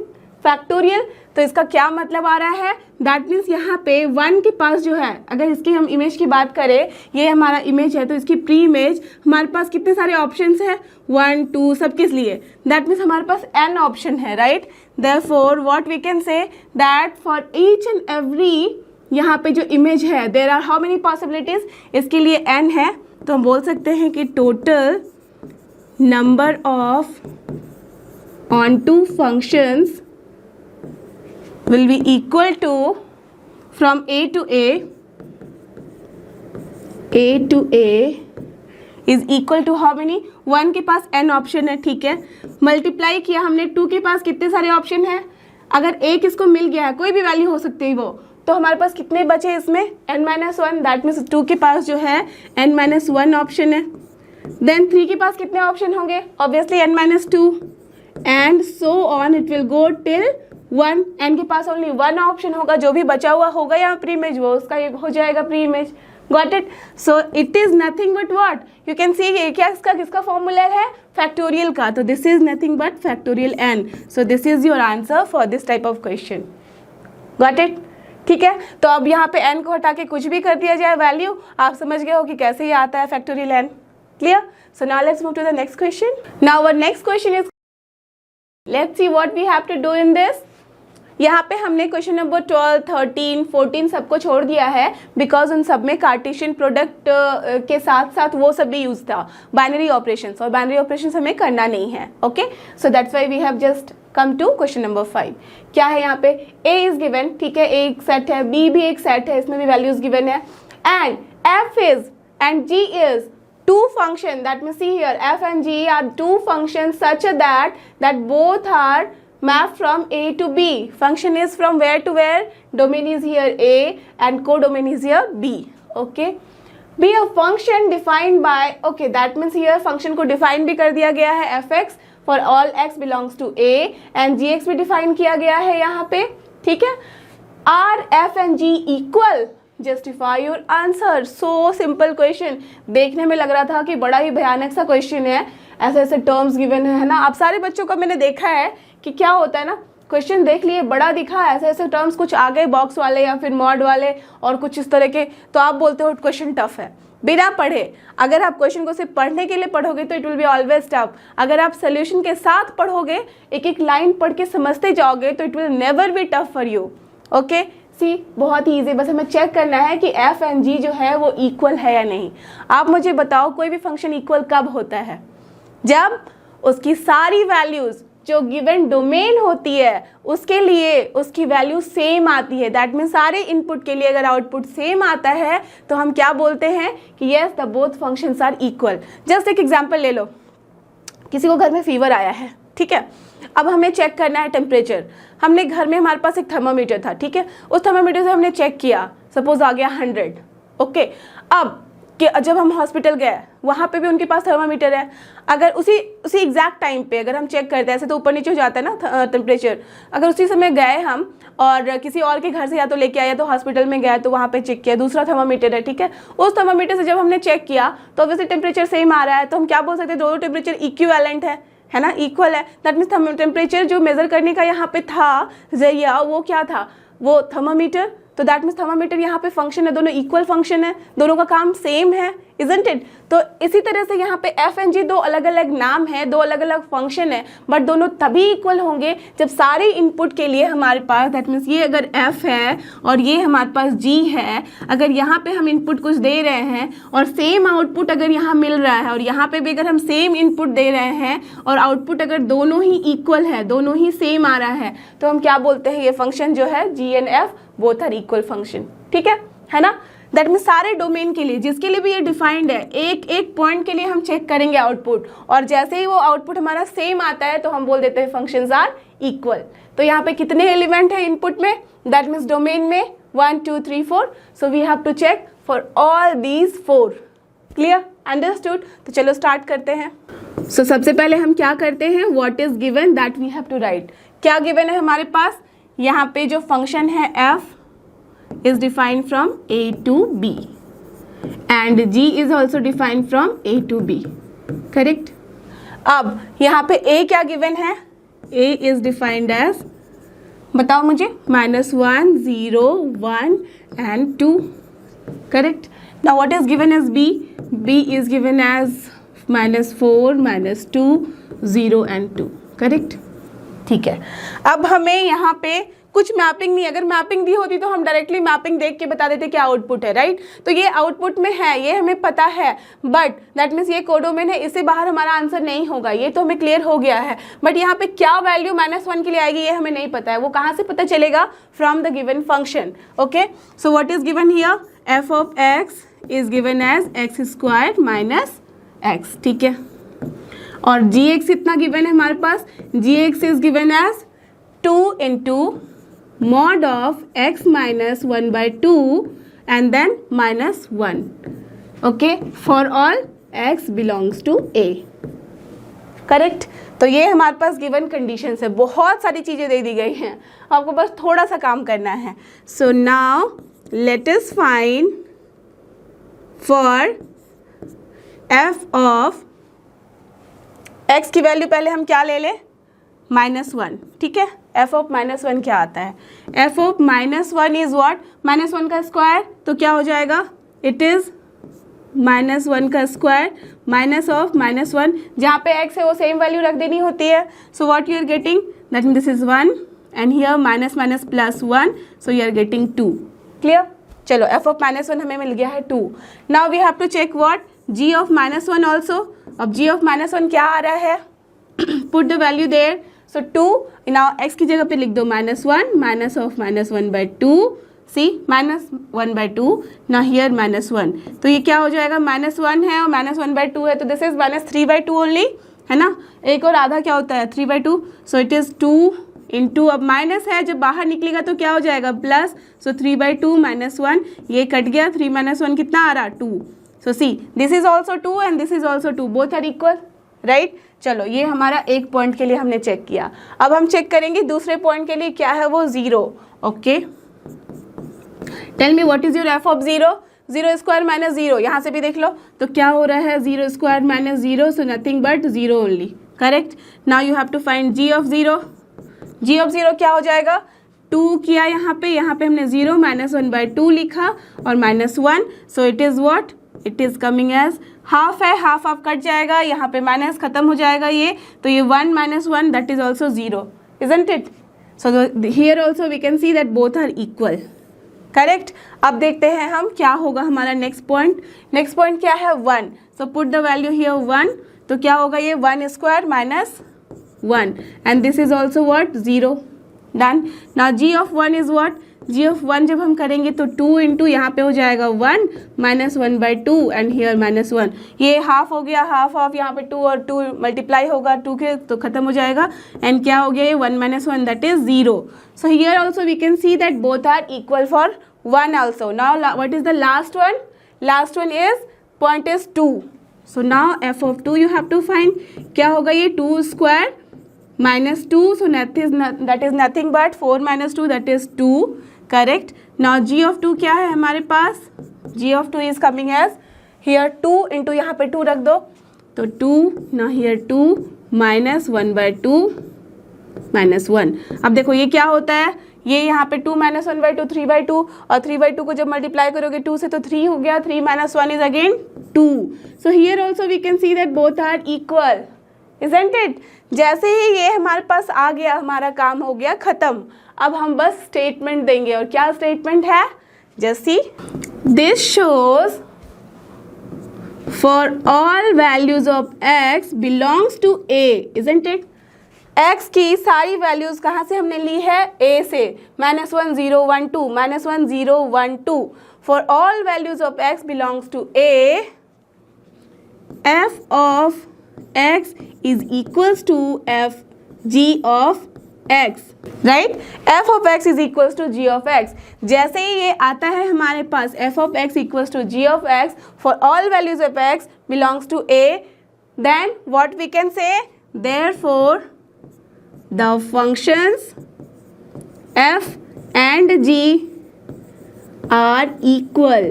फैक्टोरियल। तो इसका क्या मतलब आ रहा है, दैट मीन्स यहाँ पे 1 के पास जो है, अगर इसकी हम इमेज की बात करें, ये हमारा इमेज है, तो इसकी प्री इमेज हमारे पास कितने सारे ऑप्शंस हैं, 1 2 सब किस लिए, दैट मीन्स हमारे पास n ऑप्शन है, right. Therefore what we can say that for each and every यहाँ पे जो इमेज है there are how many possibilities, इसके लिए n है, तो हम बोल सकते हैं कि total number of onto functions will be equal to from a to a is equal to how many, 1 के पास n ऑप्शन है, ठीक है, मल्टीप्लाई किया हमने 2 के पास कितने सारे ऑप्शन हैं, अगर एक इसको मिल गया है, कोई भी वैल्यू हो सकती है वो, तो हमारे पास कितने बचे इसमें, n-1, दैट मीन्स 2 के पास जो है n-1 ऑप्शन है। देन 3 के पास कितने ऑप्शन होंगे, obviously n-2, and so on it will go till 1, n के पास ओनली 1 ऑप्शन होगा, जो भी बचा हुआ होगा यहाँ प्री इमेज वो उसका हो जाएगा pre image, got it. So it is nothing but what, you can see ये क्या इसका किसका फॉर्मूला है, फैक्टोरियल का, तो this is nothing but factorial n। So this is your answer for this type of question, got it, ठीक है। तो अब यहाँ पे n को हटा के कुछ भी कर दिया जाए वैल्यू, आप समझ गए हो कि कैसे ये आता है factorial n, clear. So now let's move to the next question. Now our next question is let's see what we have to do in this. यहाँ पे हमने क्वेश्चन नंबर 12, 13, 14 सबको छोड़ दिया है बिकॉज उन सब में कार्टेशियन प्रोडक्ट के साथ साथ वो सब भी यूज था, बाइनरी ऑपरेशंस, और बाइनरी ऑपरेशंस हमें करना नहीं है। Okay, so that's why we have just come to question number 5। क्या है यहाँ पे? A इज गिवन, ठीक है, A एक सेट है, B भी एक सेट है, इसमें भी वैल्यूज गिवन है, and F is and G is two function, that means see here f and g are two functions such that both are mapped from A to B. Function is from where to where? Domain is here A and codomain is here B. Okay, be a function defined by, okay, that means here function को define भी कर दिया गया है fx for all x belongs to A and gx भी define किया गया है यहाँ पे, ठीक है। Are f and g equal? Justify your answer. So simple question, देखने में लग रहा था कि बड़ा ही भयानक सा क्वेश्चन है, ऐसे ऐसे टर्म्स गिवन है ना। आप सारे बच्चों को मैंने देखा है कि क्या होता है ना, क्वेश्चन देख लिए, बड़ा दिखा, ऐसे ऐसे टर्म्स कुछ आ गए बॉक्स वाले या फिर मॉड वाले और कुछ इस तरह के, तो आप बोलते हो क्वेश्चन टफ है। बिना पढ़े, अगर आप क्वेश्चन को सिर्फ पढ़ने के लिए पढ़ोगे तो it will be always tough. अगर आप सोल्यूशन के साथ पढ़ोगे, एक एक लाइन पढ़ के समझते जाओगे तो it will never be tough for you. Okay, see बहुत ही ईजी, बस हमें चेक करना है कि f एंड g जो है वो इक्वल है या नहीं। आप मुझे बताओ कोई भी फंक्शन इक्वल कब होता है? जब उसकी सारी वैल्यूज जो गिवन डोमेन होती है उसके लिए उसकी वैल्यू सेम आती है। दैट मीन्स सारे इनपुट के लिए अगर आउटपुट सेम आता है तो हम क्या बोलते हैं कि yes the both functions are equal. Just एक एग्जांपल ले लो, किसी को घर में फीवर आया है, ठीक है, अब हमें चेक करना है टेम्परेचर। हमने घर में, हमारे पास एक थर्मामीटर था, ठीक है, उस थर्मामीटर से हमने चेक किया, सपोज आ गया 100। ओके, अब कि जब हम हॉस्पिटल गए वहाँ पे भी उनके पास थर्मामीटर है, अगर उसी एग्जैक्ट टाइम पे अगर हम चेक करते हैं, ऐसे तो ऊपर नीचे हो जाता है ना टेम्परेचर, अगर उसी समय गए हम और किसी और के घर से या तो लेके आए या तो हॉस्पिटल में गए तो वहाँ पे चेक किया, दूसरा थर्मामीटर है, ठीक है, उस थर्मामीटर से जब हमने चेक किया तो ऑब्वियसली टेम्परेचर सेम आ रहा है, तो हम क्या बोल सकते हैं, दोनों टेम्परेचर इक्विवेलेंट है ना, इक्वल है। दैट मीन्स टेम्परेचर जो मेजर करने का यहाँ पे था जरिया, वो क्या था, वो थर्मामीटर। तो दैट मीन्स थर्मामीटर यहाँ पे फंक्शन है, दोनों इक्वल फंक्शन है, दोनों का काम सेम है, इजंट इट। तो इसी तरह से यहाँ पे एफ एंड जी दो अलग अलग नाम है, दो अलग अलग फंक्शन है, बट दोनों तभी इक्वल होंगे जब सारे इनपुट के लिए हमारे पास, दैट मीन्स ये अगर एफ है और ये हमारे पास जी है, अगर यहाँ पे हम इनपुट कुछ दे रहे हैं और सेम आउटपुट अगर यहाँ मिल रहा है और यहाँ पे भी अगर हम सेम इनपुट दे रहे हैं और आउटपुट अगर दोनों ही इक्वल है, दोनों ही सेम आ रहा है, तो हम क्या बोलते हैं, ये फंक्शन जो है g and f both are equal function. ठीक है ना। दैट मीन सारे डोमेन के लिए जिसके लिए भी ये डिफाइंड है, एक एक पॉइंट के लिए हम चेक करेंगे आउटपुट, और जैसे ही वो आउटपुट हमारा सेम आता है तो हम बोल देते हैं फंक्शंस आर इक्वल। तो यहाँ पे कितने एलिमेंट है इनपुट में, दैट मीन्स डोमेन में 1 2 3 4, so we have to check for all these 4। Clear, understood. तो चलो स्टार्ट करते हैं। सो सबसे पहले हम क्या करते हैं, what is given that we have to write. क्या गिवन है हमारे पास, यहाँ पे जो फंक्शन है f is defined from a to b and g is also defined from a to b, correct। अब यहाँ पे a क्या गिवन है, a is defined as, बताओ मुझे, -1 0 1 and 2, correct। now what is given as b, b is given as -4 -2 0 and 2, correct। ठीक है, अब हमें यहाँ पे कुछ मैपिंग नहीं, अगर मैपिंग दी होती तो हम डायरेक्टली मैपिंग देख के बता देते क्या आउटपुट है, राइट। तो ये आउटपुट में है, ये हमें पता है, बट दैट मीन्स ये कोडोमेन है, इससे बाहर हमारा आंसर नहीं होगा, ये तो हमें क्लियर हो गया है। बट यहाँ पे क्या वैल्यू -1 के लिए आएगी ये हमें नहीं पता है, वो कहाँ से पता चलेगा, from the given function. Okay, so what is given here, f of x is given as x² - x, ठीक है। और gx इतना गिवन है हमारे पास, gx is given as 2 × mod of x - 1/2 and then -1, okay, for all x belongs to a, correct. तो ये हमारे पास गिवन कंडीशंस है, बहुत सारी चीज़ें दे दी गई हैं, आपको बस थोड़ा सा काम करना है। सो now let us find for f of x की वैल्यू, पहले हम क्या ले लें, -1, ठीक है। f ऑफ -1 क्या आता है, f ऑफ -1 इज व्हाट, -1 का स्क्वायर, तो क्या हो जाएगा, इट इज -1 का स्क्वायर -(-1), जहाँ पे x है वो सेम वैल्यू रख देनी होती है. So what you are getting, that mean this is 1 and here -(-+1), so you are getting 2. Clear? चलो f ऑफ -1 हमें मिल गया है 2. Now we have to check what g of -1 also. अब g ऑफ -1 क्या आ रहा है, put the value there. So 2, now x की जगह पे लिख दो -1 (-1/2). सी -1/2, ना हियर -1. तो ये क्या हो जाएगा, -1 है और -1/2 है, तो दिस इज -3/2 ओनली, है ना. एक और आधा क्या होता है 3/2. सो इट इज़ 2 इंटू, अब माइनस है, जब बाहर निकलेगा तो क्या हो जाएगा प्लस. सो 3/2 -1, ये कट गया, 3 - 1 कितना आ रहा 2. So see this is also 2 and this is also 2, both are equal, right. चलो ये हमारा एक पॉइंट के लिए हमने चेक किया. अब हम चेक करेंगे दूसरे पॉइंट के लिए, क्या है वो 0. Okay, tell me what is your f of 0. 0 square -0, यहाँ से भी देख लो तो क्या हो रहा है 0 square -0, so nothing but 0 only, correct. Now you have to find g of 0. g of 0 क्या हो जाएगा, 2 किया यहाँ पे हमने 0 -1/2 लिखा और -1, so it is what, it is coming as half है, हाफ कट जाएगा, यहाँ पे माइनस खत्म हो जाएगा ये, तो ये 1 - 1 that is also 0, isn't it. So here also we can see that both are equal, correct. अब देखते हैं हम क्या होगा हमारा नेक्स्ट पॉइंट. नेक्स्ट पॉइंट क्या है 1. So put the value here 1, तो क्या होगा ये 1 square -1 and this is also what 0. Done. Now g of 1 is what, g of 1 जब हम करेंगे तो 2 इंटू यहाँ पे हो जाएगा 1 -1/2 एंड हियर -1, ये हाफ हो गया, हाफ यहाँ पे 2 और 2 मल्टीप्लाई होगा 2 के तो खत्म हो जाएगा एंड क्या हो गया ये 1 - 1 that is 0. So here also we can see that both are equal for 1 also. Now what is the last one, last one is point is 2. So now f of 2 you have to find, क्या होगा ये 2 square -2, so that is nothing but 4 - 2 that is 2, correct. Now g of 2 क्या है हमारे पास, g of 2 is coming as here 2 into यहाँ पे 2 रख दो तो 2, now here 2 -1/2 -1. अब देखो ये क्या होता है, ये यहाँ पे 2 -1/2 3/2 और 3/2 को जब मल्टीप्लाई करोगे 2 से तो 3 हो गया, 3 - 1 is again 2. So here also we can see that both are equal, isn't it. जैसे ही ये हमारे पास आ गया, हमारा काम हो गया खत्म. अब हम बस स्टेटमेंट देंगे, और क्या स्टेटमेंट है, जैसी this shows for all values of x belongs to a, isn't it. x की सारी वैल्यूज कहाँ से हमने ली है, a से, -1 0 1 2 -1 0 1 2. For all values of x belongs to a, f of x is equals to f g of x, right. f of x is equals to g of x. जैसे ही ये आता है हमारे पास f of x equals to g of x for all values of x belongs to a, then what we can say, therefore the functions f and g are equal,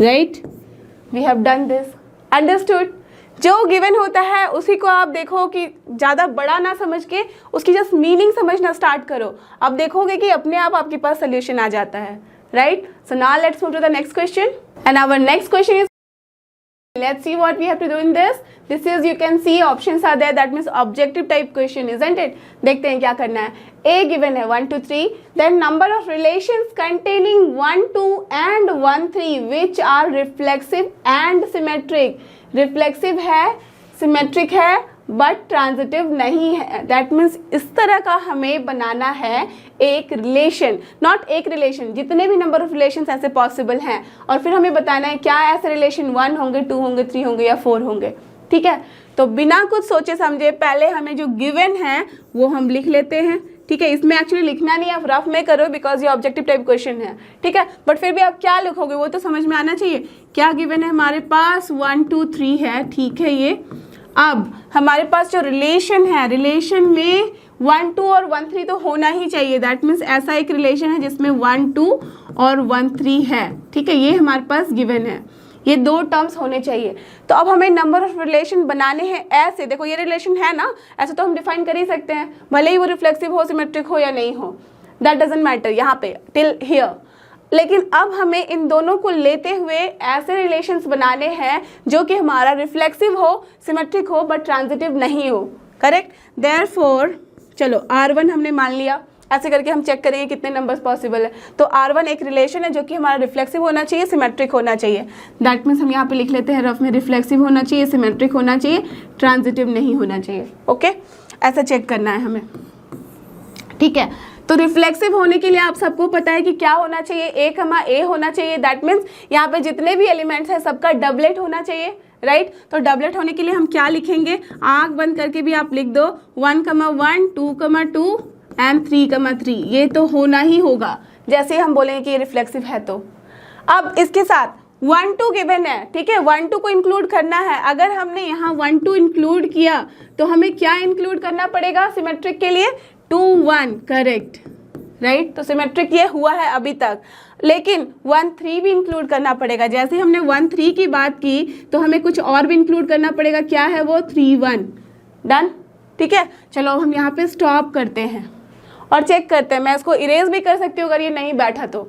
right. We have done this. Understood. जो given होता है उसी को आप देखो कि ज़्यादा बड़ा ना समझ के उसकी जस्ट मीनिंग समझना स्टार्ट करो. अब देखोगे कि अपने आप आपके पास सोल्यूशन आ जाता है, right. So now let's move to the next question and our next question is, let's see what we have to do in this. This is, you can see options are there, that means objective type question, isn't it. देखते हैं क्या करना है. A given है 1 2 3, then number of relations containing 1 2 and 1 3 which are reflexive and symmetric. Reflexive है, symmetric है, but transitive नहीं है. दैट मीन्स इस तरह का हमें बनाना है एक रिलेशन, नॉट एक रिलेशन, जितने भी नंबर ऑफ रिलेशन ऐसे पॉसिबल हैं, और फिर हमें बताना है क्या ऐसे रिलेशन 1 होंगे 2 होंगे 3 होंगे या 4 होंगे. ठीक है, तो बिना कुछ सोचे समझे पहले हमें जो गिवन है वो हम लिख लेते हैं. ठीक है, इसमें एक्चुअली लिखना नहीं, आप रफ में करो बिकॉज ये ऑब्जेक्टिव टाइप क्वेश्चन है. ठीक है, बट फिर भी आप क्या लिखोगे वो तो समझ में आना चाहिए. क्या गिवन है हमारे पास 1 2 3 है. ठीक है, ये अब हमारे पास जो रिलेशन है, रिलेशन में 1 2 और 1 3 तो होना ही चाहिए. दैट मीन्स ऐसा एक रिलेशन है जिसमें 1 2 और 1 3 है. ठीक है, ये हमारे पास गिवन है, ये दो टर्म्स होने चाहिए. तो अब हमें नंबर ऑफ रिलेशन बनाने हैं ऐसे. देखो ये रिलेशन है ना, ऐसे तो हम डिफाइन कर ही सकते हैं, भले ही वो रिफ्लेक्सिव हो, सिमेट्रिक हो या नहीं हो, दैट डजंट मैटर यहाँ पे टिल हियर. लेकिन अब हमें इन दोनों को लेते हुए ऐसे रिलेशंस बनाने हैं जो कि हमारा रिफ्लेक्सिव हो, सिमेट्रिक हो, बट ट्रांजिटिव नहीं हो। करेक्ट। देयरफॉर चलो R1 हमने मान लिया, ऐसे करके हम चेक करेंगे कितने नंबर्स पॉसिबल है। तो R1 एक रिलेशन है जो कि हमारा रिफ्लेक्सिव होना चाहिए, सिमेट्रिक होना चाहिए। दैट मीन्स हम यहाँ पे लिख लेते हैं रफ में, रिफ्लेक्सिव होना चाहिए, सिमेट्रिक होना चाहिए, ट्रांजिटिव नहीं होना चाहिए। ओके, ऐसा चेक करना है हमें। ठीक है, तो रिफ्लेक्सिव होने के लिए आप सबको पता है कि क्या होना चाहिए, A, होना चाहिए। दैट मीन्स यहाँ पे जितने भी एलिमेंट्स हैं सबका डबलेट होना चाहिए, राइट। तो डबलेट होने के लिए हम क्या लिखेंगे, आँख बंद करके भी आप लिख दो 1, 1, 2, 2 एंड 3, 3। ये तो होना ही होगा जैसे हम बोलेंगे कि ये रिफ्लेक्सिव है। तो अब इसके साथ 1, 2 गिवन है, ठीक है, 1, 2 को इंक्लूड करना है। अगर हमने यहाँ 1, 2 इंक्लूड किया तो हमें क्या इंक्लूड करना पड़ेगा सिमेट्रिक के लिए, 2, 1, करेक्ट, राइट। तो सिमेट्रिक ये हुआ है अभी तक, लेकिन 1, 3 भी इंक्लूड करना पड़ेगा। जैसे हमने 1, 3 की बात की तो हमें कुछ और भी इंक्लूड करना पड़ेगा। क्या है वो, 3, 1। डन, ठीक है। चलो हम यहाँ पे स्टॉप करते हैं और चेक करते हैं। मैं इसको इरेज भी कर सकती हूँ अगर ये नहीं बैठा तो।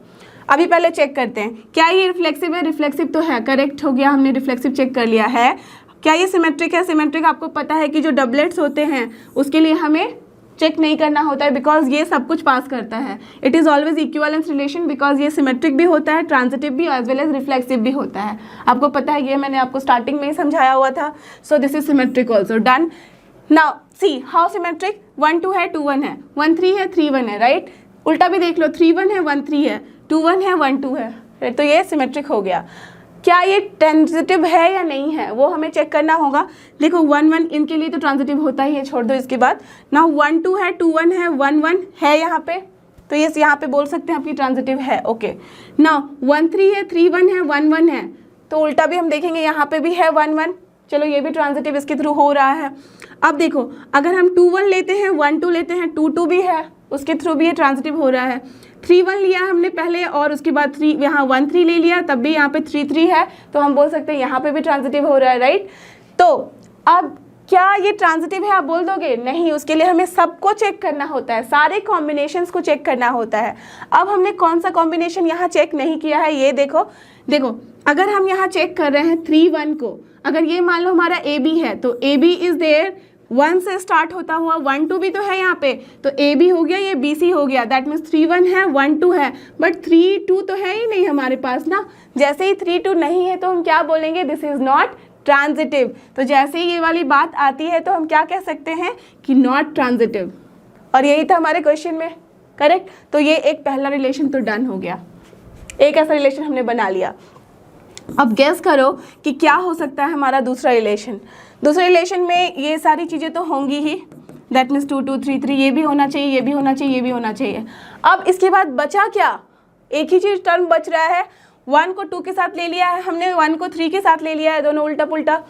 अभी पहले चेक करते हैं क्या ये रिफ्लेक्सिव है। रिफ्लेक्सिव तो है, करेक्ट हो गया, हमने रिफ्लेक्सिव चेक कर लिया है। क्या ये सिमेट्रिक है। सिमेट्रिक आपको पता है कि जो डबलेट्स होते हैं उसके लिए हमें चेक नहीं करना होता है, बिकॉज ये सब कुछ पास करता है। It is always equivalence relation, because ये सिमेट्रिक भी होता है, ट्रांजिटिव भी, एज वेल एज रिफ्लेक्सिव भी होता है। आपको पता है, ये मैंने आपको स्टार्टिंग में ही समझाया हुआ था। सो this is symmetric also. Done. Now see how symmetric, 1, 2 है, 2, 1 है, 1, 3 है, 3, 1 है, राइट। उल्टा भी देख लो, 3, 1 है, 1, 3 है, 2, 1 है, 1, 2 है, right? तो ये सिमेट्रिक हो गया। क्या ये ट्रांजिटिव है या नहीं है वो हमें चेक करना होगा। देखो 1, 1 इनके लिए तो ट्रांजिटिव होता ही है, छोड़ दो इसके बाद। ना 1, 2 है, 2, 1 है, 1, 1 है यहाँ पे, तो ये यहाँ पे बोल सकते हैं आपकी ट्रांजिटिव है। ओके, ना 1, 3 है, 3, 1 है, 1, 1 है, तो उल्टा भी हम देखेंगे यहाँ पे भी है 1, 1। चलो ये भी ट्रांजिटिव इसके थ्रू हो रहा है। अब देखो अगर हम 2, 1 लेते हैं, 1, 2 लेते हैं, 2, 2 भी है, उसके थ्रू भी ये ट्रांजिटिव हो रहा है। 3, 1 लिया हमने पहले और उसके बाद 3 यहाँ 1, 3 ले लिया, तब भी यहाँ पे 3, 3 है, तो हम बोल सकते हैं यहाँ पे भी ट्रांजिटिव हो रहा है, राइट। तो अब क्या ये ट्रांजिटिव है आप बोल दोगे, नहीं, उसके लिए हमें सबको चेक करना होता है, सारे कॉम्बिनेशंस को चेक करना होता है। अब हमने कौन सा कॉम्बिनेशन यहाँ चेक नहीं किया है, ये देखो। देखो अगर हम यहाँ चेक कर रहे हैं 3, 1 को, अगर ये मान लो हमारा ए बी है तो ए बी इज देयर, 1 से स्टार्ट होता हुआ 1, 2 भी तो है यहाँ पे, तो ए बी हो गया, ये बी सी हो गया। दैट मीन्स 3, 1 है, 1, 2 है, बट 3, 2 तो है ही नहीं हमारे पास ना। जैसे ही 3, 2 नहीं है तो हम क्या बोलेंगे, दिस इज नॉट ट्रांजिटिव। तो जैसे ही ये वाली बात आती है तो हम क्या कह सकते हैं कि नॉट ट्रांजिटिव, और यही था हमारे क्वेश्चन में, करेक्ट। तो ये एक पहला रिलेशन तो डन हो गया, एक ऐसा रिलेशन हमने बना लिया। अब गेस करो कि क्या हो सकता है हमारा दूसरा रिलेशन। दूसरे रिलेशन में ये सारी चीज़ें तो होंगी ही, दैट मीन्स 2, 2, 3, 3, ये भी होना चाहिए, ये भी होना चाहिए, ये भी होना चाहिए। अब इसके बाद बचा क्या, एक ही चीज़ टर्म बच रहा है। 1 को 2 के साथ ले लिया है हमने, 1 को 3 के साथ ले लिया है, दोनों उल्टा पुल्टा।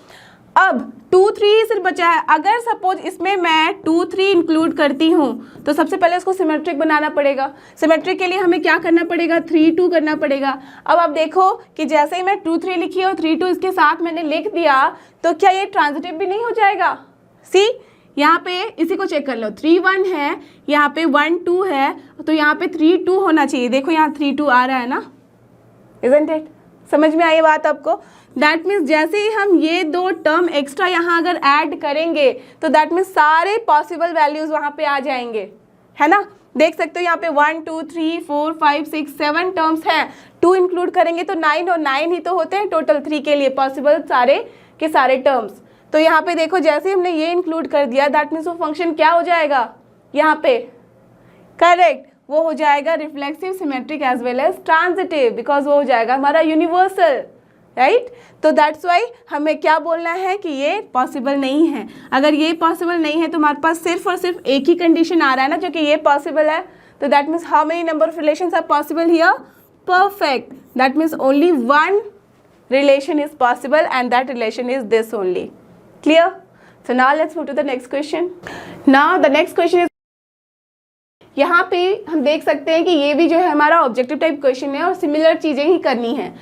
अब 2, 3 सिर्फ बचा है। अगर सपोज इसमें मैं 2, 3 इंक्लूड करती हूँ तो सबसे पहले इसको सिमेट्रिक बनाना पड़ेगा। सिमेट्रिक के लिए हमें क्या करना पड़ेगा, 3, 2 करना पड़ेगा। अब आप देखो कि जैसे ही मैं 2, 3 लिखी और 3, 2 इसके साथ मैंने लिख दिया, तो क्या ये ट्रांजिटिव भी नहीं हो जाएगा। सी यहाँ पे इसी को चेक कर लो, 3, 1 है, यहाँ पे 1, 2 है, तो यहाँ पे 3, 2 होना चाहिए। देखो यहाँ 3, 2 आ रहा है ना, इजंट इट। समझ में आई बात आपको। दैट मीन्स जैसे ही हम ये 2 टर्म एक्स्ट्रा यहाँ अगर ऐड करेंगे तो दैट मीन्स सारे पॉसिबल वैल्यूज वहाँ पे आ जाएंगे, है ना। देख सकते हो यहाँ पे 1, 2, 3, 4, 5, 6, 7 टर्म्स हैं। 2 इंक्लूड करेंगे तो 9, और 9 ही तो होते हैं टोटल 3 के लिए पॉसिबल सारे के सारे टर्म्स। तो यहाँ पे देखो जैसे हमने ये इंक्लूड कर दिया, दैट मीन्स वो फंक्शन क्या हो जाएगा यहाँ पे, करेक्ट, वो हो जाएगा reflexive, symmetric as well as transitive, because वो हो जाएगा हमारा यूनिवर्सल, राइट। तो दैट्स वाई हमें क्या बोलना है कि ये पॉसिबल नहीं है। अगर ये पॉसिबल नहीं है तो हमारे पास सिर्फ और सिर्फ एक ही कंडीशन आ रहा है ना, जो कि ये पॉसिबल है। तो that means how many number of relations are possible here, perfect. That means only 1 relation is possible and that relation is this only. Clear? So now let's move to the next question. Now the next question is, यहाँ पे हम देख सकते हैं कि ये भी जो है हमारा ऑब्जेक्टिव टाइप क्वेश्चन है और सिमिलर चीजें ही करनी है।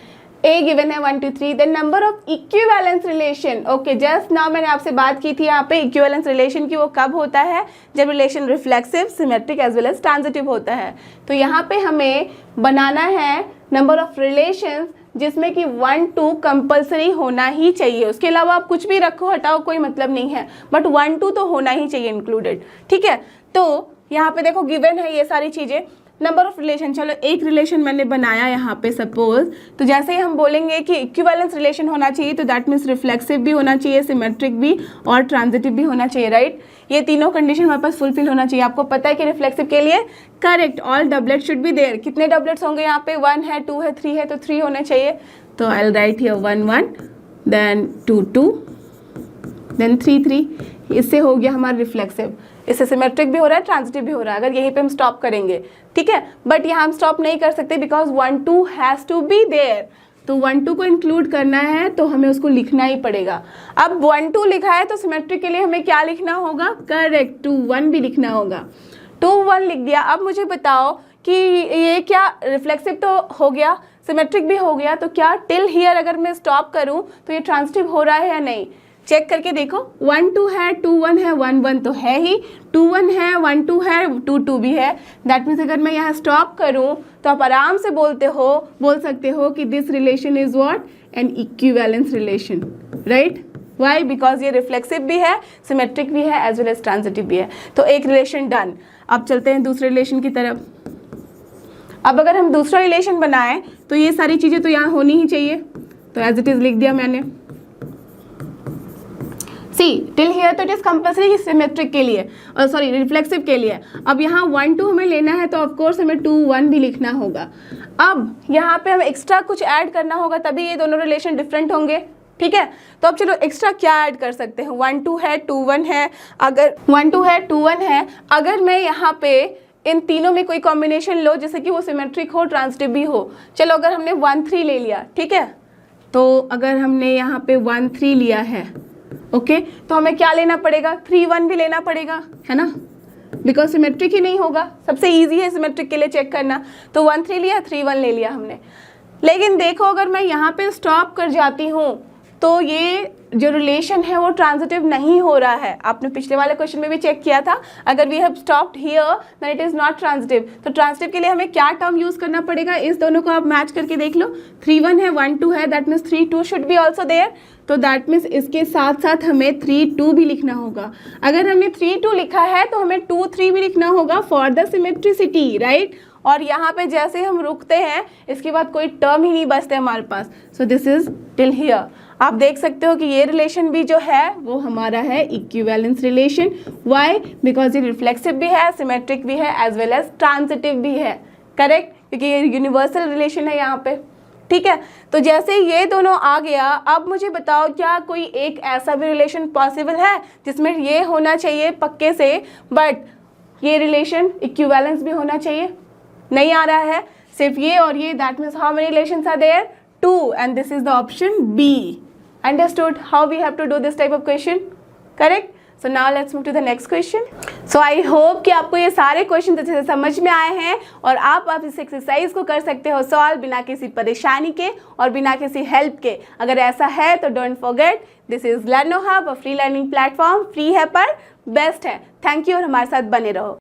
ए गिवन है 1, 2, 3, the number of equivalence relation. Okay, just now मैंने आपसे बात की थी यहाँ पे इक्विवेलेंस रिलेशन की, वो कब होता है, जब relation reflexive, symmetric as well as transitive होता है। तो यहाँ पे हमें बनाना है नंबर ऑफ रिलेशंस जिसमें कि 1 2 कंपलसरी होना ही चाहिए, उसके अलावा आप कुछ भी रखो हटाओ कोई मतलब नहीं है, बट 1 2 तो होना ही चाहिए इंक्लूडेड। ठीक है, तो यहाँ पे देखो गिवन है ये सारी चीज़ें। नंबर ऑफ रिलेशन, चलो एक रिलेशन मैंने बनाया यहाँ पे सपोज, तो जैसे ही हम बोलेंगे कि इक्विवेलेंस रिलेशन होना चाहिए तो दैट मीन्स रिफ्लेक्सिव भी होना चाहिए, सिमेट्रिक भी और ट्रांजिटिव भी होना चाहिए, राइट। ये तीनों कंडीशन हमारे पास फुलफिल होना चाहिए। आपको पता है कि रिफ्लेक्सिव के लिए correct all doublet should be there. कितने डबलेट्स होंगे यहाँ पे, 1 है, 2 है, 3 है, तो 3 होने चाहिए। तो I will write here 1 1 then 2 2 then 3 3। इससे हो गया हमारा रिफ्लेक्सिव। इससे सिमेट्रिक भी हो रहा है, ट्रांजिटिव भी हो रहा है, अगर यहीं पे हम स्टॉप करेंगे। ठीक है, बट यहाँ हम स्टॉप नहीं कर सकते because 1 2 has to be there. तो 1 2 को इंक्लूड करना है तो हमें उसको लिखना ही पड़ेगा। अब 1 2 लिखा है तो सिमेट्रिक के लिए हमें क्या लिखना होगा, करेक्ट 2 1 भी लिखना होगा। 2 1 लिख दिया। अब मुझे बताओ कि ये क्या रिफ्लेक्सिव तो हो गया, सिमेट्रिक भी हो गया, तो क्या टिल हियर अगर मैं स्टॉप करूँ तो ये ट्रांजिटिव हो रहा है या नहीं, चेक करके देखो। 1 2 है, 2 1 है, 1 1 तो है ही, 2 1 है, 1 2 है, 2 2 भी है। दैट मीन्स अगर मैं यहाँ स्टॉप करूँ तो आप आराम से बोल सकते हो कि this relation is what, an equivalence relation, right. Why, because ये रिफ्लेक्सिव भी है, सिमेट्रिक भी है, एज वेल एज ट्रांजिटिव भी है। तो एक रिलेशन डन। अब चलते हैं दूसरे रिलेशन की तरफ। अब अगर हम दूसरा रिलेशन बनाएं तो ये सारी चीज़ें तो यहाँ होनी ही चाहिए, तो एज इट इज़ लिख दिया मैंने। सी टिल हियर तो इट इज कंपल्सरी सिमेट्रिक के लिए, सॉरी रिफ्लेक्सिव के लिए। अब यहाँ 1 2 हमें लेना है तो ऑफकोर्स हमें 2 1 भी लिखना होगा। अब यहाँ पे हमें एक्स्ट्रा कुछ ऐड करना होगा तभी ये दोनों रिलेशन डिफरेंट होंगे। ठीक है, तो अब चलो एक्स्ट्रा क्या ऐड कर सकते हैं। 1 2 है, 2 1 है, अगर 1 2 है, 2 1 है, अगर मैं यहाँ पे इन तीनों में कोई कॉम्बिनेशन लो जैसे कि वो सिमेट्रिक हो, ट्रांजिटिव भी हो। चलो अगर हमने 1 3 ले लिया, ठीक है, तो अगर हमने यहाँ पे 1 3 लिया है, ओके, तो हमें क्या लेना पड़ेगा, 3 1 भी लेना पड़ेगा, है ना, बिकॉज सिमेट्रिक ही नहीं होगा। सबसे इजी है सिमेट्रिक के लिए चेक करना। तो 1 3 लिया, 3 1 ले लिया हमने। लेकिन देखो अगर मैं यहाँ पे स्टॉप कर जाती हूँ तो ये जो रिलेशन है वो ट्रांजिटिव नहीं हो रहा है। आपने पिछले वाले क्वेश्चन में भी चेक किया था, अगर we have stopped here then it is not transitive. तो ट्रांजिटिव के लिए हमें क्या टर्म यूज करना पड़ेगा, इस दोनों को आप मैच करके देख लो। 3 1 है, 1 2 है, that means 3 2 should be also there. तो दैट मीन्स इसके साथ साथ हमें 3 2 भी लिखना होगा। अगर हमने 3 2 लिखा है तो हमें 2 3 भी लिखना होगा फॉर द सिमेट्रिसिटी, राइट। और यहाँ पे जैसे हम रुकते हैं इसके बाद कोई टर्म ही नहीं बचते हमारे पास। So this is till here. आप देख सकते हो कि ये रिलेशन भी जो है वो हमारा है इक्विवेलेंस रिलेशन। वाई, बिकॉज ये रिफ्लेक्सिव भी है, सिमेट्रिक भी है, एज वेल एज ट्रांजिटिव भी है, करेक्ट, क्योंकि ये यूनिवर्सल रिलेशन है यहाँ पे। ठीक है, तो जैसे ये दोनों आ गया, अब मुझे बताओ क्या कोई एक ऐसा भी रिलेशन पॉसिबल है जिसमें ये होना चाहिए पक्के से बट ये रिलेशन इक्विवेलेंस भी होना चाहिए। नहीं आ रहा है, सिर्फ ये और ये, that means how many relations are there, 2, and this is the option B. Understood how we have to do this type of question? Correct? So now let's move to the next question. So I hope कि आपको ये सारे question अच्छे से समझ में आए हैं और आप इस एक्सरसाइज को कर सकते हो सॉल्व बिना किसी परेशानी के और बिना किसी हेल्प के। अगर ऐसा है तो don't forget this is लर्नो hub, free learning platform, free है पर बेस्ट है। थैंक यू और हमारे साथ बने रहो।